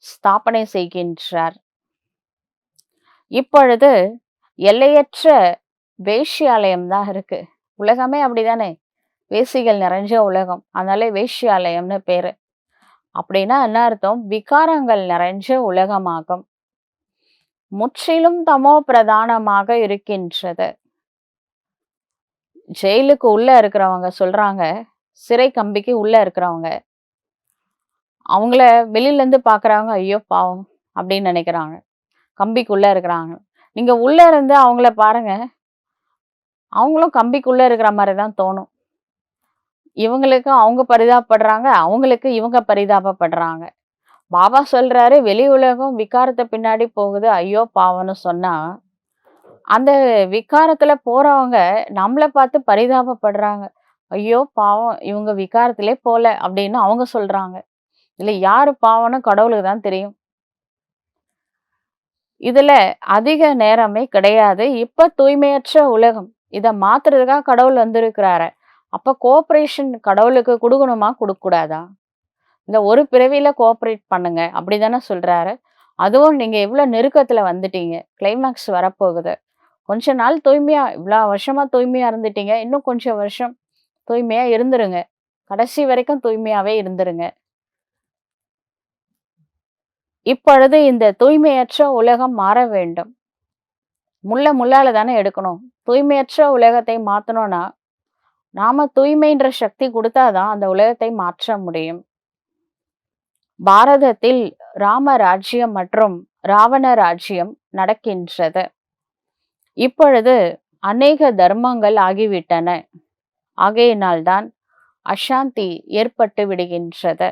Speaker 1: ஸ்தாபனை செய்கின்றார். இப்பொழுது எல்லையற்ற வேஷ்யாலயம் தான் இருக்கு. உலகமே அப்படிதானே, வேசிகள் நிறைஞ்ச உலகம். அதனால வேஷ்யாலயம்னு பேரு. அப்படின்னா என்ன அர்த்தம்? விகாரங்கள் நிறைஞ்ச உலகமாகும். முற்றிலும் தமோ பிரதானமாக இருக்கின்றது. ஜெயிலுக்கு உள்ள இருக்கிறவங்க சொல்றாங்க, சிறை கம்பிக்கு உள்ள இருக்கிறவங்க அவங்கள வெளியில இருந்து பாக்குறாங்க, ஐயோ பாவம் அப்படின்னு நினைக்கிறாங்க. கம்பிக்குள்ள இருக்கிறாங்க. நீங்க உள்ள இருந்து அவங்கள பாருங்க, அவங்களும் கம்பிக்குள்ள இருக்கிற மாதிரி தான் தோணும். இவங்களுக்கு அவங்க பரிதாபப்படுறாங்க, அவங்களுக்கு இவங்க பரிதாபப்படுறாங்க. பாபா சொல்றாரு, வெளி உலகம் விகாரத்தை பின்னாடி போகுது, ஐயோ பாவம்னு சொன்னா, அந்த விகாரத்துல போறவங்க நம்மளை பார்த்து பரிதாபப்படுறாங்க. ஐயோ பாவம், இவங்க விகாரத்திலே போல அப்படின்னு அவங்க சொல்றாங்க. இல்ல யாரு பாவம்னு கடவுளுக்கு தான் தெரியும். இதுல அதிக நேரமே கிடையாது. இப்ப தூய்மையற்ற உலகம். இத மாத்துறதுக்காக கடவுள் வந்திருக்கிறாரு. அப்ப கோஆபரேஷன் கடவுளுக்கு கொடுக்கணுமா, கொடுக்க கூடாதா? இந்த ஒரு பிறவியில கோஆபரேட் பண்ணுங்க அப்படிதானே சொல்றாரு. அதுவும் நீங்க எவ்வளவு நெருக்கத்துல வந்துட்டீங்க. கிளைமேக்ஸ் வரப்போகுது. கொஞ்ச நாள் தூய்மையா, இவ்வளவு வருஷமா தூய்மையா இருந்துட்டீங்க. இன்னும் கொஞ்சம் வருஷம் தூய்மையா இருந்துருங்க. கடைசி வரைக்கும் தூய்மையாவே இருந்துருங்க. இப்பொழுது இந்த தூய்மையற்ற உலகம் மாற வேண்டும். முள்ளால தானே எடுக்கணும். தூய்மையற்ற உலகத்தை மாத்தணும்னா நாம தூய்மைன்ற சக்தி கொடுத்தாதான் அந்த உலகத்தை மாற்ற முடியும். பாரதத்தில் ராம ராஜ்யம் மற்றும் ராவண ராஜ்யம் நடக்கின்றது. இப்பொழுது அநேக தர்மங்கள் ஆகிவிட்டன. ஆகையினால்தான் அசாந்தி ஏற்பட்டு விடுகின்றது.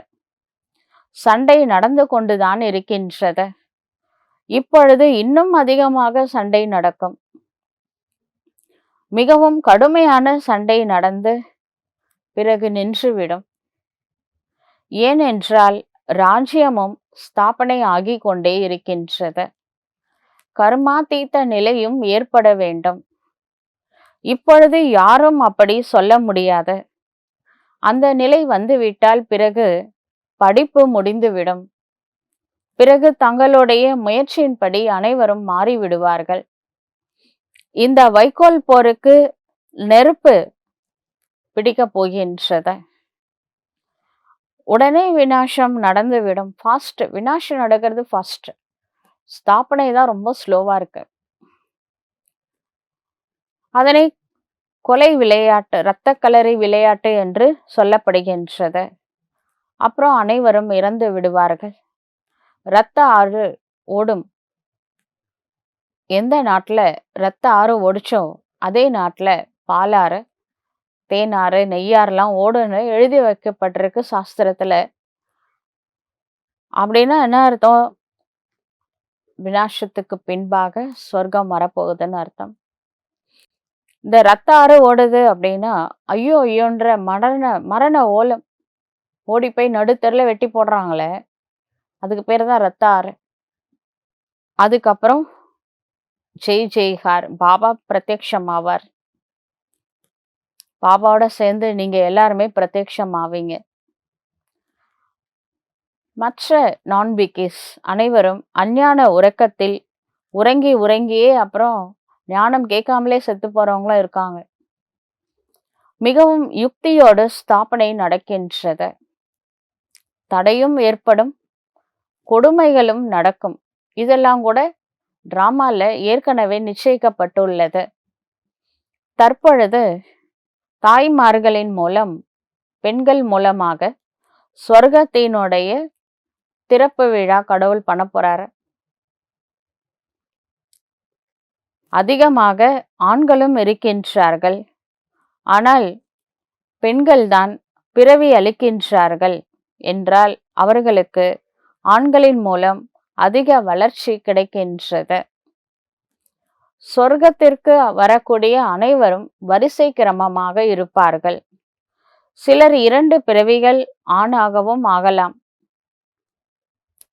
Speaker 1: சண்டை நடந்து கொண்டுதான் இருக்கின்றது. இப்பொழுது இன்னும் அதிகமாக சண்டை நடக்கும். மிகவும் கடுமையான சண்டை நடந்து பிறகு நின்றுவிடும். ஏனென்றால் ராஜ்யமும் ஸ்தாபனை ஆகிக் கொண்டே இருக்கின்றது. கர்மாதீத நிலையும் ஏற்பட வேண்டும். இப்பொழுது யாரும் அப்படி சொல்ல முடியாது. அந்த நிலை வந்துவிட்டால் பிறகு படிப்பு முடிந்துவிடும். பிறகு தங்களுடைய முயற்சியின்படி அனைவரும் மாறிவிடுவார்கள். இந்த வைக்கோல் போருக்கு நெருப்பு பிடிக்கப் போகின்றது. உடனே விநாசம் நடந்துவிடும். ஃபாஸ்ட் விநாசம் நடக்கிறது ஃபாஸ்ட். ஸ்தாபனை தான் ரொம்ப ஸ்லோவா இருக்கு. அதனை கொலை விளையாட்டு, இரத்த கலரி விளையாட்டு என்று சொல்லப்படுகின்றது. அப்புறம் அனைவரும் இறந்து விடுவார்கள். இரத்த ஆறு ஓடும். எந்த நாட்டுல இரத்த ஆறு ஓடிச்சோ அதே நாட்டுல பாலாறு, தேனாறு, நெய்யாறுலாம் ஓடுன்னு எழுதி வைக்கப்பட்டிருக்கு சாஸ்திரத்துல. அப்படின்னா என்ன அர்த்தம்? விநாசத்துக்கு பின்பாக சொர்க்கம் வரப்போகுதுன்னு அர்த்தம். இந்த ரத்த ஆறு ஓடுது அப்படின்னா ஐயோ ஐயோன்ற மரண ஓலம் ஓடி போய் நடுத்தெருல வெட்டி போடுறாங்களே, அதுக்கு பேர் தான் ரத்த ஆறு. அதுக்கப்புறம் ஜெய் ஜெய்கார், பாபா பிரத்யக்ஷம் ஆவார். பாபாவோட சேர்ந்து நீங்க எல்லாருமே பிரத்யக்ஷம் ஆவீங்க. மற்ற நான்பிகிஸ் அனைவரும் அஞ்ஞான உறக்கத்தில் உறங்கி உறங்கியே அப்புறம் ஞானம் கேட்காமலே செத்து போறவங்களும் இருக்காங்க. மிகவும் யுக்தியோடு ஸ்தாபனை நடக்கின்றது. தடையும் ஏற்படும், கொடுமைகளும் நடக்கும். இதெல்லாம் கூட டிராமால ஏற்கனவே நிச்சயிக்கப்பட்டுள்ளது. தற்பொழுது தாய்மார்களின் மூலம், பெண்கள் மூலமாக சொர்க்கத்தினுடைய திறப்பு விழா கடவுள் பண்ண போறாரு. அதிகமாக ஆண்களும் இருக்கின்றார்கள். ஆனால் பெண்கள் தான் பிறவி அளிக்கின்றார்கள் என்றால் அவர்களுக்கு ஆண்களின் மூலம் அதிக வளர்ச்சி கிடைக்கின்றது. சொர்க்கத்திற்கு வரக்கூடிய அனைவரும் வரிசை கிரமமாக இருப்பார்கள். சிலர் 2 பிறவிகள் ஆணாகவும் ஆகலாம்.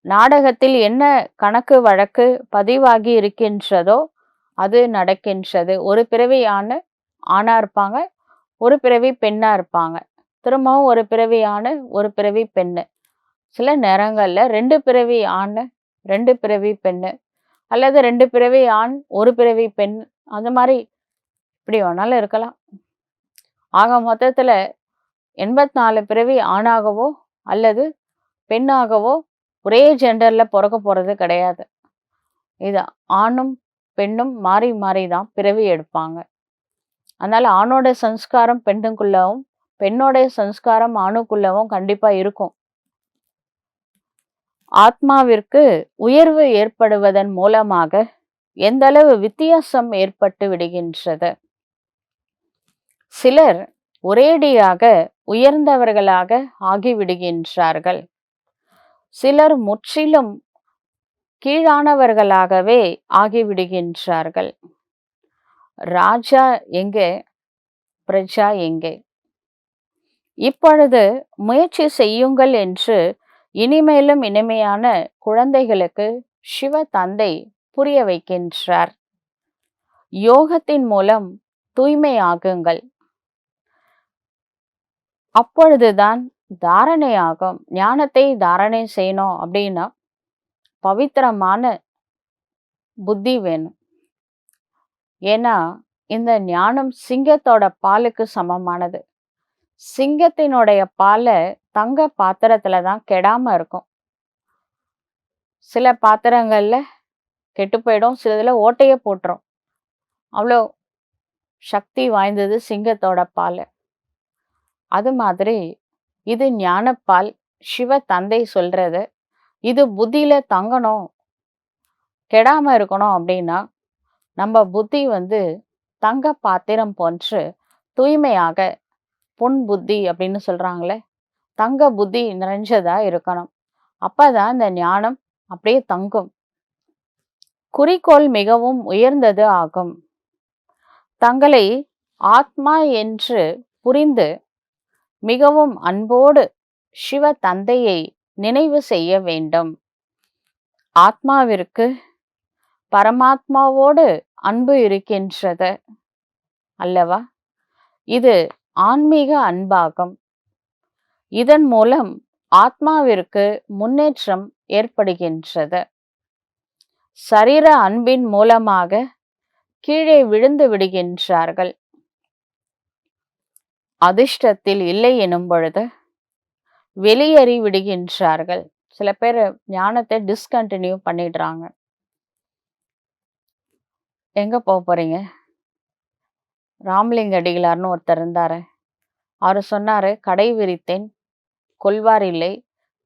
Speaker 1: நாடகத்தில் என்ன கணக்கு வழக்கு பதிவாகி இருக்கின்றதோ அது நடக்கின்றது. ஒரு பிறவி ஆணா இருப்பாங்க, ஒரு பிறவி பெண்ணா இருப்பாங்க. திரும்பவும் ஒரு பிறவி ஆண், ஒரு பிறவி பெண்ணு. சில நேரங்கள்ல 2 பிறவி ஆண், 2 பிறவி பெண்ணு, அல்லது 2 பிறவி ஆண், ஒரு பிறவி பெண், அந்த மாதிரி இப்படி வேணாலும் இருக்கலாம். ஆக மொத்தத்துல 84 பிறவி ஆணாகவோ அல்லது பெண்ணாகவோ ஒரே ஜெண்டர்ல பிறக்க போறது கிடையாது. இது ஆணும் பெண்ணும் மாறி மாறி தான் பிறவி எடுப்பாங்க. அதனால ஆணோட சம்ஸ்காரம் பெண்ணுக்குள்ளவும், பெண்ணோட சம்ஸ்காரம் ஆணுக்குள்ளவும் கண்டிப்பா இருக்கும். ஆத்மாவிற்கு உயர்வு ஏற்படுவதன் மூலமாக எந்த அளவு வித்தியாசம் ஏற்பட்டு விடுகின்றது. சிலர் ஒரேடியாக உயர்ந்தவர்களாக ஆகிவிடுகின்றார்கள். சிலர் முற்றிலும் கீழானவர்களாகவே ஆகிவிடுகின்றார்கள். ராஜா எங்கே, பிரஜா எங்கே? இப்பொழுது முயற்சி செய்யுங்கள் என்று இனிமேலும் இனிமையான குழந்தைகளுக்கு சிவ தந்தை புரிய வைக்கின்றார். யோகத்தின் மூலம் தூய்மையாகுங்கள். அப்பொழுதுதான் தாரணையாகும். ஞானத்தை தாரணை செய்யணும் அப்படின்னா பவித்திரமான புத்தி வேணும். ஏன்னா இந்த ஞானம் சிங்கத்தோட பாலுக்கு சமமானது. சிங்கத்தினுடைய பாலை தங்க பாத்திரத்துல தான் கெடாம இருக்கும். சில பாத்திரங்கள்ல கெட்டு போயிடும், சிலதுல ஓட்டைய போட்டுரும். அவ்வளோ சக்தி வாய்ந்தது சிங்கத்தோட பால். அது மாதிரி இது ஞானப்பால். சிவ தந்தை சொல்றது இது புத்தியில தங்கணும், கெடாம இருக்கணும் அப்படின்னா நம்ம புத்தி தங்க பாத்திரம் போன்று தூய்மையாக, பொன் புத்தி அப்படின்னு சொல்றாங்களே, தங்க புத்தி நிறைஞ்சதா இருக்கணும். அப்பதான் இந்த ஞானம் அப்படியே தங்கும். குறிக்கோள் மிகவும் உயர்ந்தது ஆகும். தங்களை ஆத்மா என்று புரிந்து மிகவும் அன்போடு சிவ தந்தையை நினைவு செய்ய வேண்டும். ஆத்மாவிற்கு பரமாத்மாவோடு அன்பு இருக்கின்றது அல்லவா? இது ஆன்மீக அன்பாகும். இதன் மூலம் ஆத்மாவிற்கு முன்னேற்றம் ஏற்படுகின்றது. சரீர அன்பின் மூலமாக கீழே விழுந்து விடுகின்றார்கள். அதிர்ஷ்டத்தில் இல்லை எனும் பொழுது வெளியேறி விடுகின்றார்கள். சில பேர் ஞானத்தை டிஸ்கண்டினியூ பண்ணிடுறாங்க. எங்க போக போறீங்க? ராமலிங்க அடிகளார்னு ஒருத்தர் இருந்தாரு. அவரு சொன்னாரு, கடை விரித்தேன் கொள்வார் இல்லை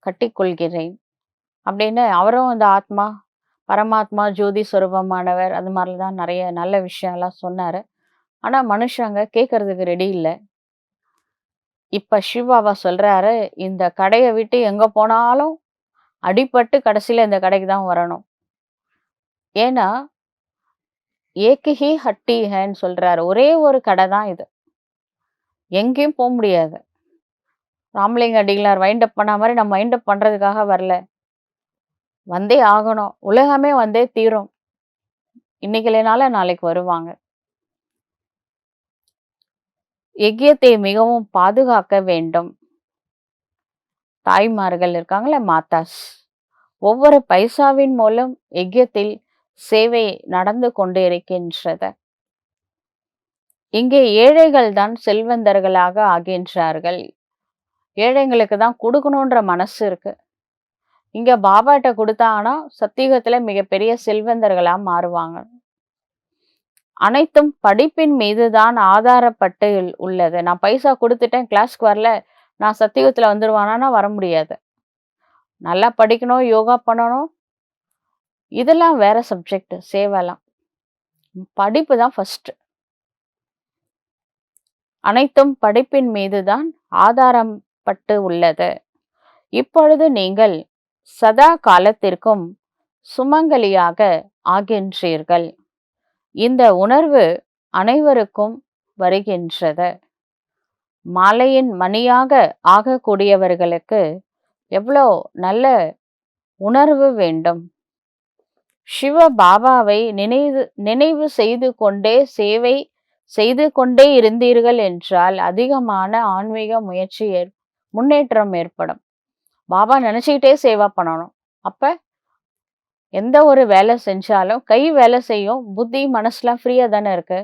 Speaker 1: கட்டிக்கொள்கிறேன் அப்படின்னு. அவரும் இந்த ஆத்மா பரமாத்மா ஜோதி சுரூபமானவர் அது மாதிரிலாம் நிறைய நல்ல விஷயம்லாம் சொன்னாரு. ஆனா மனுஷங்க கேட்கறதுக்கு ரெடி இல்லை. இப்ப சிவாவா சொல்றாரு, இந்த கடையை விட்டு எங்க போனாலும் அடிபட்டு கடைசியில இந்த கடைக்கு தான் வரணும். ஏன்னா ஏகஹி ஹட்டி ஹேன்னு சொல்றாரு. ஒரே ஒரு கடை தான் இது, எங்கேயும் போக முடியாது. ராமலிங்க அடிகளார் வைண்ட் அப் பண்ண மாதிரி நம்ம வைண்ட் அப் பண்றதுக்காக வரல, வந்தே ஆகணும். உலகமே வந்தே தீரும். இன்னைக்கு இல்லைனால நாளைக்கு வருவாங்க. யஜ்யத்தை மிகவும் பாதுகாக்க வேண்டும். தாய்மார்கள் இருக்காங்களே, மாதாஸ், ஒவ்வொரு பைசாவின் மூலம் யஜ்யத்தில் சேவை நடந்து கொண்டு இருக்கின்றது. இங்கே ஏழைகள் தான் செல்வந்தர்களாக ஆகின்றார்கள். ஏழைங்களுக்கு தான் கொடுக்கணுன்ற மனசு இருக்கு. இங்க பாபாட்ட கொடுத்தாங்கன்னா சத்தியுகத்துல மிகப்பெரிய செல்வந்தர்களா மாறுவாங்க. அனைத்தும் படிப்பின் மீதுதான் ஆதாரப்பட்டு உள்ளது. நான் பைசா கொடுத்துட்டேன், கிளாஸ்க்கு வரல, நான் சத்தியுகத்துல வந்துருவானா? வர முடியாது. நல்லா படிக்கணும், யோகா பண்ணணும், இதெல்லாம் வேற சப்ஜெக்ட். சேவலாம் படிப்பு தான் ஃபர்ஸ்ட். அனைத்தும் படிப்பின் மீதுதான் ஆதாரப்பட்டு உள்ளது. இப்பொழுது நீங்கள் சதா காலத்திற்கும் சுமங்கலியாக ஆகின்றீர்கள். இந்த உணர்வு அனைவருக்கும் வருகின்றது. மாலையின் மணியாக ஆகக்கூடியவர்களுக்கு எவ்வளோ நல்ல உணர்வு வேண்டும். சிவ பாபாவை நினைவு செய்து கொண்டே சேவை செய்து கொண்டே இருந்தீர்கள் என்றால் அதிகமான ஆன்மீக முயற்சி முன்னேற்றம் ஏற்படும். பாபா நினைச்சுக்கிட்டே சேவா பண்ணணும். அப்ப எந்த ஒரு வேலை செஞ்சாலும் கை வேலை செய்யும், புத்தி மனசுலாம் ஃப்ரீயா தானே இருக்கு.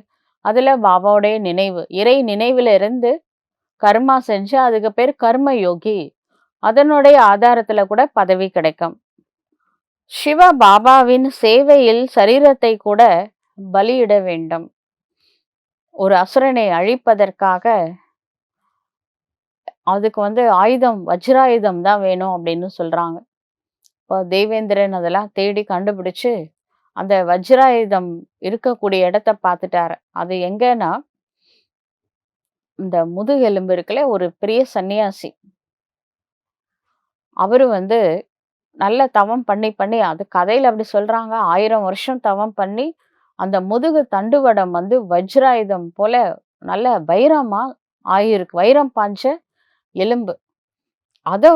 Speaker 1: அதுல பாபாவுடைய நினைவு, இறை நினைவுல இருந்து கர்மா செஞ்சு அதுக்கு பேர் கர்ம யோகி. அதனுடைய ஆதாரத்துல கூட பதவி கிடைக்கும். சிவ பாபாவின் சேவையில் சரீரத்தை கூட பலியிட வேண்டும். ஒரு அசுரனை அழிப்பதற்காக அதுக்கு ஆயுதம் வஜ்ராயுதம் தான் வேணும் அப்படின்னு சொல்றாங்க. இப்போ தேவேந்திரன் அதெல்லாம் தேடி கண்டுபிடிச்சு அந்த வஜ்ராயுதம் இருக்கக்கூடிய இடத்த பார்த்துட்டாரு. அது எங்கன்னா இந்த முதுகெலும்பு இருக்குல்ல, ஒரு பெரிய சன்னியாசி, அவரு நல்ல தவம் பண்ணி பண்ணி, அது கதையில அப்படி சொல்றாங்க, 1000 வருஷம் தவம் பண்ணி அந்த முதுகு தண்டுவடம் வஜ்ராயுதம் போல நல்ல வைரமா ஆயிருக்கு. வைரம் பாஞ்ச எலும்பு. அதை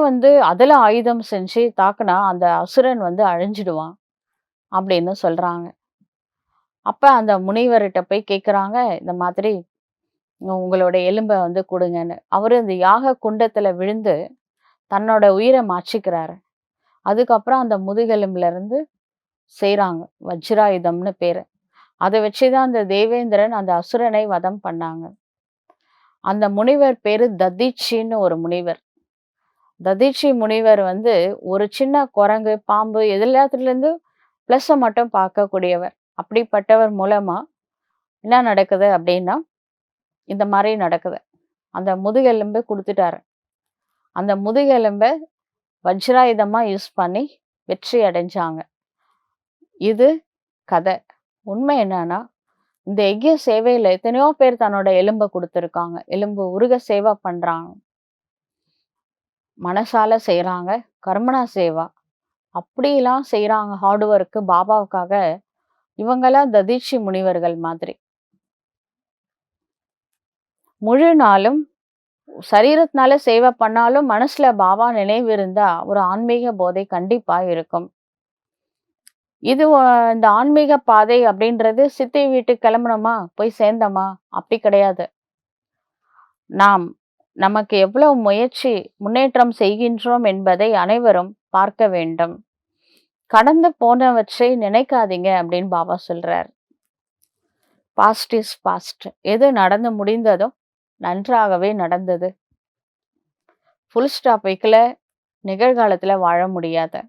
Speaker 1: அதுல ஆயுதம் செஞ்சு தாக்குனா அந்த அசுரன் அழிஞ்சிடுவான் அப்படின்னு சொல்றாங்க. அப்ப அந்த முனிவர்கிட்ட போய் கேக்குறாங்க, இந்த மாதிரி உங்களோட எலும்பை கொடுங்கன்னு. அவரு இந்த யாக குண்டத்துல விழுந்து தன்னோட உயிரை மாற்றிக்கிறாரு. அதுக்கப்புறம் அந்த முதுகெலும்புல இருந்து செய்றாங்க, வஜ்ராயுதம்னு பேரு. அதை வச்சுதான் அந்த தேவேந்திரன் அந்த அசுரனை வதம் பண்ணாங்க. அந்த முனிவர் பேரு ததீச்சின்னு ஒரு முனிவர். ததீச்சி முனிவர் ஒரு சின்ன குரங்கு, பாம்பு எல்லாத்துல இருந்து பிளஸை மட்டும் பார்க்கக்கூடியவர். அப்படிப்பட்டவர் மூலமா என்ன நடக்குது அப்படின்னா, இந்த மாதிரி நடக்குது. அந்த முதுகெலும்பு கொடுத்துட்டாரு. அந்த முதுகெலும்பை வஜ்ராயுதமா யூஸ் பண்ணி வெற்றி அடைஞ்சாங்க. இது கதை. உண்மை என்னன்னா, இந்த யஜ்ய சேவையில எத்தனையோ பேர் தன்னோட எலும்பை கொடுத்துருக்காங்க. எலும்பு உருக சேவா பண்றாங்க, மனசால செய்யறாங்க, கர்மனா சேவா அப்படிலாம் செய்யறாங்க. ஹார்ட் ஒர்க்கு பாபாவுக்காக. இவங்கெல்லாம் ததீச்சி முனிவர்கள் மாதிரி. முழு நாளும் சரீரத்தினால சேவை பண்ணாலும் மனசுல பாபா நினைவு இருந்தா ஒரு ஆன்மீக போதை கண்டிப்பா இருக்கும். இது இந்த ஆன்மீக பாதை அப்படின்றது சித்தி வீட்டுக்கு கிளம்புனோமா, போய் சேர்ந்தோமா அப்படி கிடையாது. நாம் நமக்கு எவ்வளவு முன்னேற்றம் செய்கின்றோம் என்பதை அனைவரும் பார்க்க வேண்டும். கடந்து போனவற்றை நினைக்காதீங்க அப்படின்னு பாபா சொல்றார். Past is past. எது நடந்து முடிந்ததோ நன்றாகவே நடந்தது. ஃபுல் ஸ்டாப் வைக்கல, நிகழ்காலத்துல வாழ முடியாது.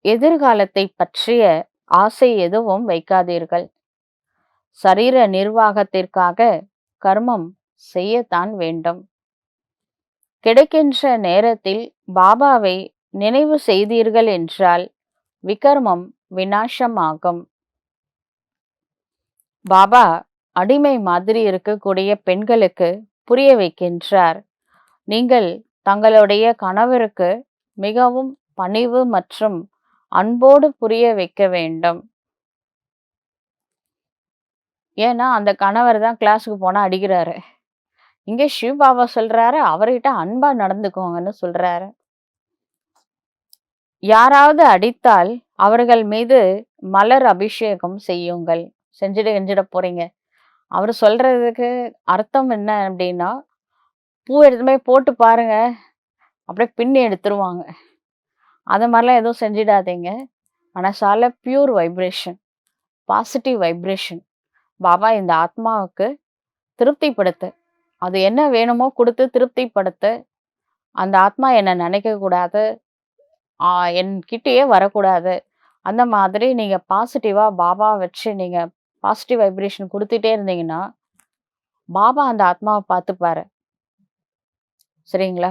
Speaker 1: எதிர்காலத்தை பற்றிய ஆசை எதுவும் வைக்காதீர்கள். சரீர நிர்வாகத்திற்காக கர்மம் செய்யத்தான் வேண்டும். கிடைக்கின்ற நேரத்தில் பாபாவை நினைவு செய்தீர்கள் என்றால் விகர்மம் விநாசமாகும். பாபா அடிமை மாதிரி இருக்கக்கூடிய பெண்களுக்கு புரிய வைக்கின்றார். நீங்கள் தங்களுடைய கணவருக்கு மிகவும் பணிவு மற்றும் அன்போடு புரிய வைக்க வேண்டும். ஏன்னா அந்த கணவர் தான் கிளாஸுக்கு போனா அடிக்கிறாரு. இங்க சிவ பாபா சொல்றாரு, அவர்கிட்ட அன்பா நடந்துக்கோங்கன்னு சொல்றாரு. யாராவது அடித்தால் அவர்கள் மீது மலர் அபிஷேகம் செய்யுங்கள். செஞ்சிட போறீங்க. அவர் சொல்றதுக்கு அர்த்தம் என்ன அப்படின்னா, பூ எடுத்துமே போட்டு பாருங்க, அப்படியே பின்னி எடுத்துருவாங்க. அது மாதிரிலாம் எதுவும் செஞ்சிடாதீங்க. மனசால pure vibration, positive vibration. Baba இந்த ஆத்மாவுக்கு திருப்திப்படுத்து, அது என்ன வேணுமோ கொடுத்து திருப்திப்படுத்து. அந்த ஆத்மா என்னை நினைக்க கூடாது, என்கிட்டயே வரக்கூடாது. அந்த மாதிரி நீங்க பாசிட்டிவா பாபா வச்சு நீங்க பாசிட்டிவ் வைப்ரேஷன் கொடுத்துட்டே இருந்தீங்கன்னா பாபா அந்த ஆத்மாவை பார்த்துப்பாரு. சரிங்களா?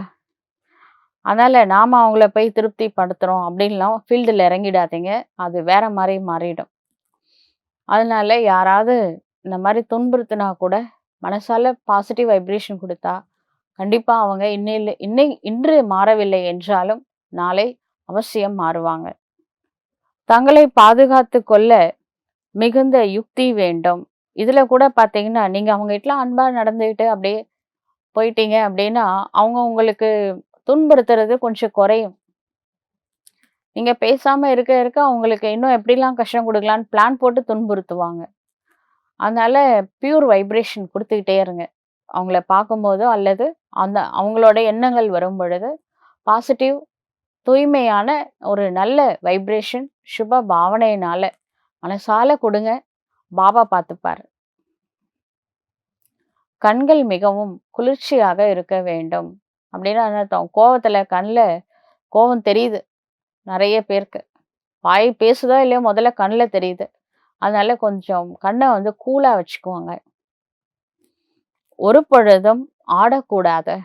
Speaker 1: அதனால நாம அவங்கள போய் திருப்தி படுத்துறோம் அப்படின்லாம் ஃபீல்டில் இறங்கிடாதீங்க. அது வேற மாதிரி மாறிடும். அதனால யாராவது இந்த மாதிரி துன்புறுத்தினா கூட மனசால பாசிட்டிவ் வைப்ரேஷன் கொடுத்தா கண்டிப்பா அவங்க இன்று மாறவில்லை என்றாலும் நாளை அவசியம் மாறுவாங்க. தங்களை பாதுகாத்து கொள்ள மிகுந்த யுக்தி வேண்டும். இதுல கூட பாத்தீங்கன்னா நீங்க அவங்க கிட்ட அன்பா நடந்துகிட்டு அப்படியே போயிட்டீங்க அப்படின்னா அவங்க உங்களுக்கு துன்புறுத்துறது கொஞ்சம் குறையும். நீங்க பேசாம இருக்க இருக்க அவங்களுக்கு இன்னும் எப்படிலாம் கஷ்டம் கொடுக்கலான்னு பிளான் போட்டு துன்புறுத்துவாங்க. அதனால பியூர் வைப்ரேஷன் கொடுத்துக்கிட்டே இருங்க. அவங்கள பார்க்கும்போதோ அல்லது அவங்களோட எண்ணங்கள் வரும் பொழுது பாசிட்டிவ் தூய்மையான ஒரு நல்ல வைப்ரேஷன் சுப பாவனையினால மனசால கொடுங்க. பாபா பார்த்துப்பாரு. கண்கள் மிகவும் குளிர்ச்சியாக இருக்க வேண்டும் அப்படின்னு அர்த்தம். கோவத்துல கண்ணில் கோவம் தெரியுது நிறைய பேருக்கு. வாய் பேசுதோ இல்லையோ முதல்ல கண்ணில் தெரியுது. அதனால கொஞ்சம் கண்ணை கூலா வச்சுக்குவாங்க. ஒரு பொழுதும் ஆடக்கூடாது.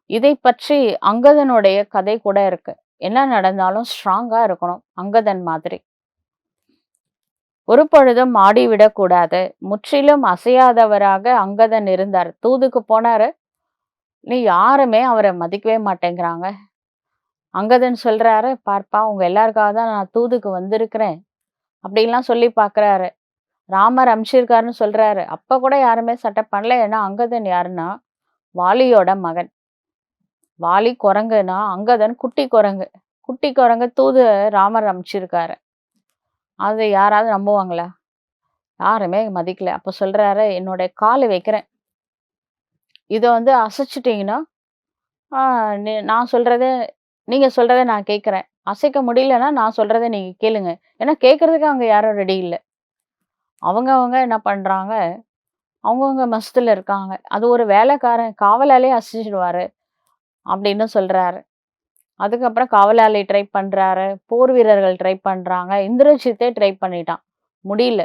Speaker 1: இதை பற்றி அங்கதனுடைய கதை கூட இருக்கு. என்ன நடந்தாலும் ஸ்ட்ராங்கா இருக்கணும் அங்கதன் மாதிரி. ஒரு பொழுதும் ஆடிவிடக்கூடாது. முற்றிலும் அசையாதவராக அங்கதன் இருந்தார். தூதுக்கு போனாரு. நீ யாருமே அவரை மதிக்கவே மாட்டேங்கிறாங்க. அங்கதன் சொல்றாரு, பார்ப்பா உங்க எல்லாருக்காக தான் நான் தூதுக்கு வந்திருக்கிறேன் அப்படின்லாம் சொல்லி பாக்குறாரு. ராமர் அமிச்சிருக்காருன்னு சொல்றாரு. அப்ப கூட யாருமே சட்டை பண்ணல. ஏன்னா அங்கதன் யாருன்னா வாலியோட மகன். வாலி குரங்குனா அங்கதன் குட்டி குரங்கு. குட்டி குரங்கு தூது ராமர் அமிச்சிருக்காரு. அதை யாராவது நம்புவாங்களா? யாருமே மதிக்கல. அப்ப சொல்றாரு, என்னோட காலை வைக்கிறேன், இதை அசைச்சிட்டீங்கன்னா நான் சொல்றத நீங்க சொல்றதை நான் கேட்கிறேன். அசைக்க முடியலன்னா நான் சொல்றதை நீங்க கேளுங்க. ஏன்னா கேட்கறதுக்கு அவங்க யாரும் ரெடி இல்லை. அவங்க என்ன பண்றாங்க, அவங்கவுங்க மஸ்துல இருக்காங்க. அது ஒரு வேலைக்காரன் காவலாலே அசைச்சிடுவாரு அப்படின்னு சொல்றாரு. அதுக்கப்புறம் காவலாளி ட்ரை பண்றாரு, போர் வீரர்கள் ட்ரை பண்றாங்க, இந்திரஜித்தே ட்ரை பண்ணிட்டான், முடியல.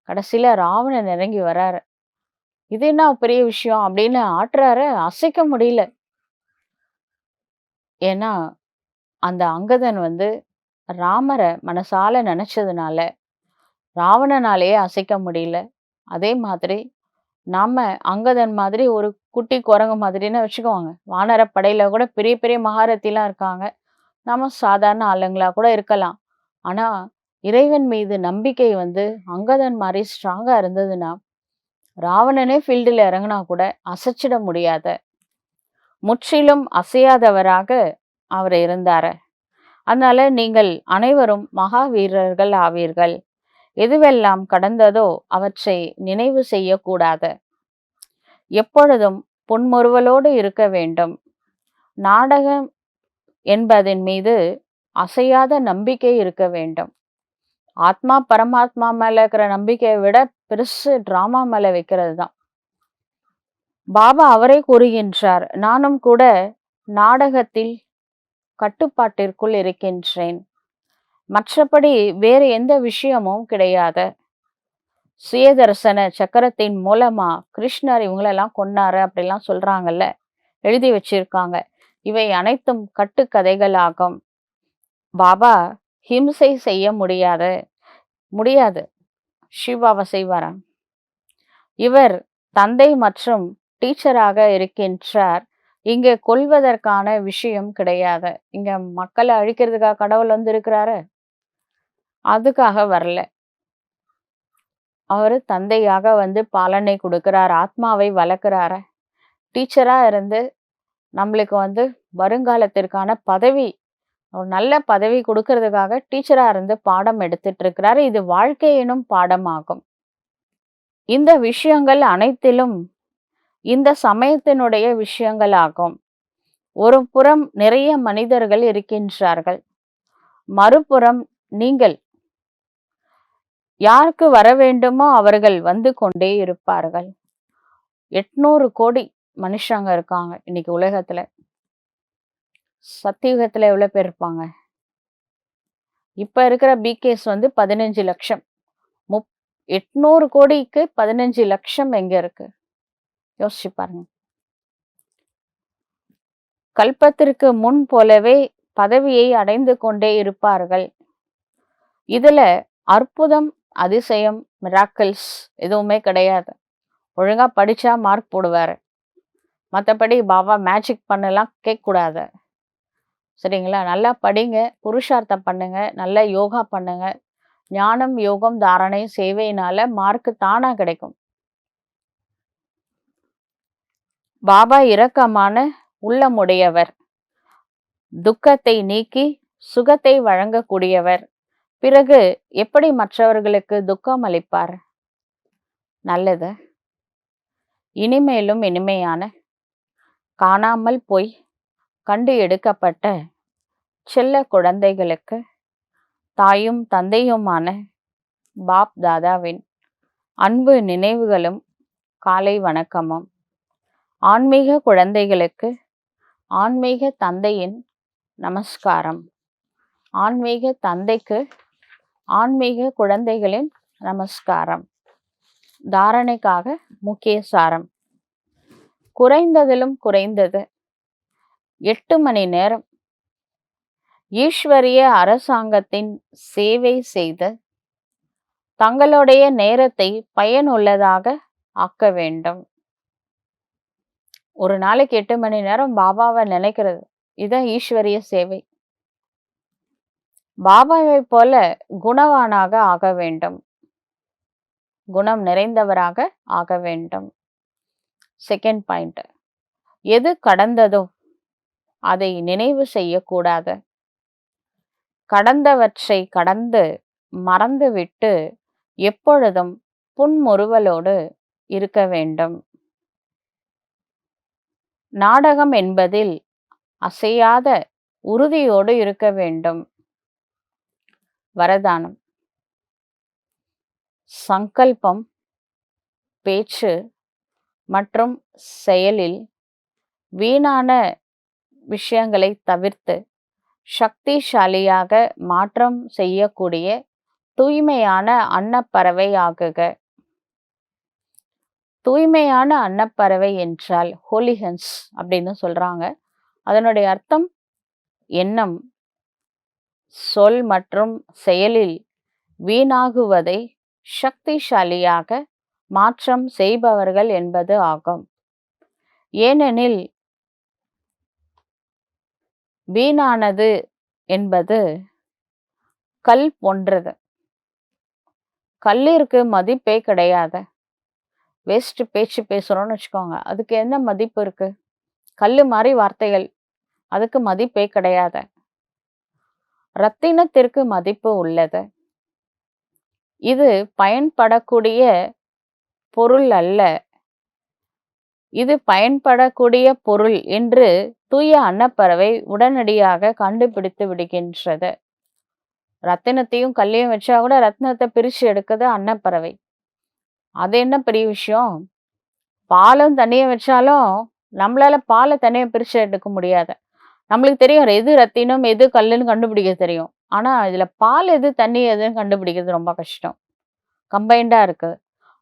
Speaker 1: கடைசியில ராவணன் இறங்கி வராரு. இது என்ன பெரிய விஷயம் அப்படின்னு ஆட்டுறாரு, அசைக்க முடியல. ஏன்னா அந்த அங்கதன் ராமரை மனசால நினைச்சதுனால ராவணனாலேயே அசைக்க முடியல. அதே மாதிரி நாம அங்கதன் மாதிரி ஒரு குட்டி குரங்கு மாதிரின்னு வச்சுக்குவாங்க. வானர படையில கூட பெரிய பெரிய மகாரத்திலாம் இருக்காங்க. நாம சாதாரண ஆளுங்களா கூட இருக்கலாம். ஆனா இறைவன் மீது நம்பிக்கை அங்கதன் மாதிரி ஸ்ட்ராங்கா இருந்ததுன்னா, ராவணனே ஃபீல்டுல இறங்குனா கூட அசைச்சிட முடியாத, முற்றிலும் அசையாதவராக அவர் இருந்தாரு. அதனால நீங்கள் அனைவரும் மகாவீரர்கள் ஆவீர்கள். எதுவெல்லாம் கடந்ததோ அவற்றை நினைவு செய்யக்கூடாது. எப்பொழுதும் புன்முறுவலோடு இருக்க வேண்டும். நாடகம் என்பதன் மீது அசையாத நம்பிக்கை இருக்க வேண்டும். ஆத்மா பரமாத்மா மேல இருக்கிற நம்பிக்கையை விட பெருசு டிராமா மேல வைக்கிறது தான். பாபா அவரே கூறுகின்றார், நானும் கூட நாடகத்தில் கட்டுப்பாட்டிற்குள் இருக்கின்றேன். மற்றபடி வேறு எந்த விஷயமும் கிடையாது. சுயதர்சன சக்கரத்தின் மூலமா கிருஷ்ணர் இவங்களெல்லாம் கொன்னாரு அப்படிலாம் சொல்றாங்கல்ல, எழுதி வச்சிருக்காங்க. இவை அனைத்தும் கட்டுக்கதைகளாகும். பாபா ஹிம்சை செய்ய முடியாது. சிவாவை செய்வாரா? இவர் தந்தை மற்றும் டீச்சராக இருக்கின்றார். இங்க கொல்வதற்கான விஷயம் கிடையாது. இங்க மக்களை அழிக்கிறதுக்காக கடவுள் இருக்கிறாரு, அதுக்காக வரல. அவரு தந்தையாக பாலனை கொடுக்கிறார், ஆத்மாவை வளர்க்கிறாரு. டீச்சரா இருந்து நம்மளுக்கு வருங்காலத்திற்கான பதவி, ஒரு நல்ல பதவி கொடுக்கறதுக்காக டீச்சரா இருந்து பாடம் எடுத்துட்டு இருக்கிறாரு. இது வாழ்க்கை எனும் பாடமாகும். இந்த விஷயங்கள் அனைத்திலும் இந்த சமயத்தினுடைய விஷயங்கள் ஆகும். ஒரு புறம் நிறைய மனிதர்கள் இருக்கின்றார்கள், மறுபுறம் நீங்கள் யாருக்கு வர வேண்டுமோ அவர்கள் வந்து கொண்டே இருப்பார்கள். 800 கோடி மனுஷங்க இருக்காங்க இன்னைக்கு உலகத்துல. சத்தியுகத்துல எவ்வளவு பேர் இருப்பாங்க? இப்ப இருக்கிற பிகேஸ் 15 லட்சம். 800 கோடிக்கு 15 லட்சம் எங்க இருக்கு? யோசிச்சு பாருங்க. கல்பத்திற்கு முன் போலவே பதவியை அடைந்து கொண்டே இருப்பார்கள். இதுல அற்புதம், அதிசயம், மிராக்கிள்ஸ் எதுவுமே கிடையாது. ஒழுங்கா படிச்சா மார்க் போடுவாரு. மற்றபடி பாபா மேஜிக் பண்ணலாம் கேட்கக்கூடாது. சரிங்களா? நல்லா படிங்க, புருஷார்த்தம் பண்ணுங்க, நல்ல யோகா பண்ணுங்க. ஞானம், யோகம், தாரணை, சேவையினால மார்க் தானா கிடைக்கும். பாபா இரக்கமான உள்ளமுடையவர், துக்கத்தை நீக்கி சுகத்தை வழங்கக்கூடியவர். பிறகு எப்படி மற்றவர்களுக்கு துக்கம் அளிப்பார்? நல்லது, இனிமேலும் இனிமையான, காணாமல் போய் கண்டு எடுக்கப்பட்ட செல்ல குழந்தைகளுக்கு தாயும் தந்தையுமான பாப் தாதாவின் அன்பு நினைவுகளும் காலை வணக்கமும். ஆன்மீக குழந்தைகளுக்கு ஆன்மீக தந்தையின் நமஸ்காரம். ஆன்மீக தந்தைக்கு ஆன்மீக குழந்தைகளின் நமஸ்காரம். தாரணைக்காக முக்கிய சாரம். குறைந்ததிலும் குறைந்தது 8 மணி நேரம் ஈஸ்வரிய அரசாங்கத்தின் சேவை செய்து தங்களுடைய நேரத்தை பயனுள்ளதாக ஆக்க வேண்டும். ஒரு நாளைக்கு 8 மணி நேரம் பாபாவை நினைக்கிறது, இதுதான் ஈஸ்வரிய சேவை. பாபாவை போல குணவானாக ஆக வேண்டும், குணம் நிறைந்தவராக ஆக வேண்டும். செகண்ட் பாயிண்ட், எது கடந்ததோ அதை நினைவு செய்யக்கூடாது. கடந்தவற்றை கடந்து மறந்துவிட்டு எப்பொழுதும் புன்முறுவலோடு இருக்க வேண்டும். நாடகம் என்பதில் அசையாத உறுதியோடு இருக்க வேண்டும். வரதானம்: சங்கல்பம், பேச்சு மற்றும் செயலில் வீணான விஷயங்களை தவிர்த்து சக்திசாலியாக மாற்றம் செய்யக்கூடிய தூய்மையான அன்னப்பறவை ஆகுக. தூய்மையான அன்னப்பறவை என்றால் ஹோலிஹன்ஸ் அப்படின்னு சொல்றாங்க. அதனுடைய அர்த்தம் எண்ணம், சொல் மற்றும் செயலில் வீணாகுவதை சக்திசாலியாக மாற்றம் செய்பவர்கள் என்பது ஆகும். ஏனெனில் வீணானது என்பது கல் போன்றது. கல்லிற்கு மதிப்பே கிடையாது. வேஸ்ட் பேச்சு பேசுறோம்னு வச்சுக்கோங்க. அதுக்கு என்ன மதிப்பு இருக்கு? கல்லு மாரி வார்த்தைகள். அதுக்கு மதிப்பே கிடையாது. ரத்தினத்திற்கு மதிப்பு உள்ளது. இது பயன்படக்கூடிய பொருள் அல்ல. இது பயன்படக்கூடிய பொருள் என்று தூய அன்னப்பறவை உடனடியாக கண்டுபிடித்து விடுகின்றது. ரத்தினத்தையும் கல்லையும் வச்சா கூட ரத்தினத்தை பிரிச்சு எடுக்குது அன்னப்பறவை. அது என்ன பெரிய விஷயம்? பாலும் தண்ணியும் வச்சாலும் நம்மளால பாலை தனியா பிரிச்சு எடுக்க முடியாது. நம்மளுக்கு தெரியும் எது ரத்தினம், எது கல்லுன்னு கண்டுபிடிக்க தெரியும். ஆனா இதுல பால் எது, தண்ணி எதுன்னு கண்டுபிடிக்கிறது ரொம்ப கஷ்டம். கம்பைண்டா இருக்கு.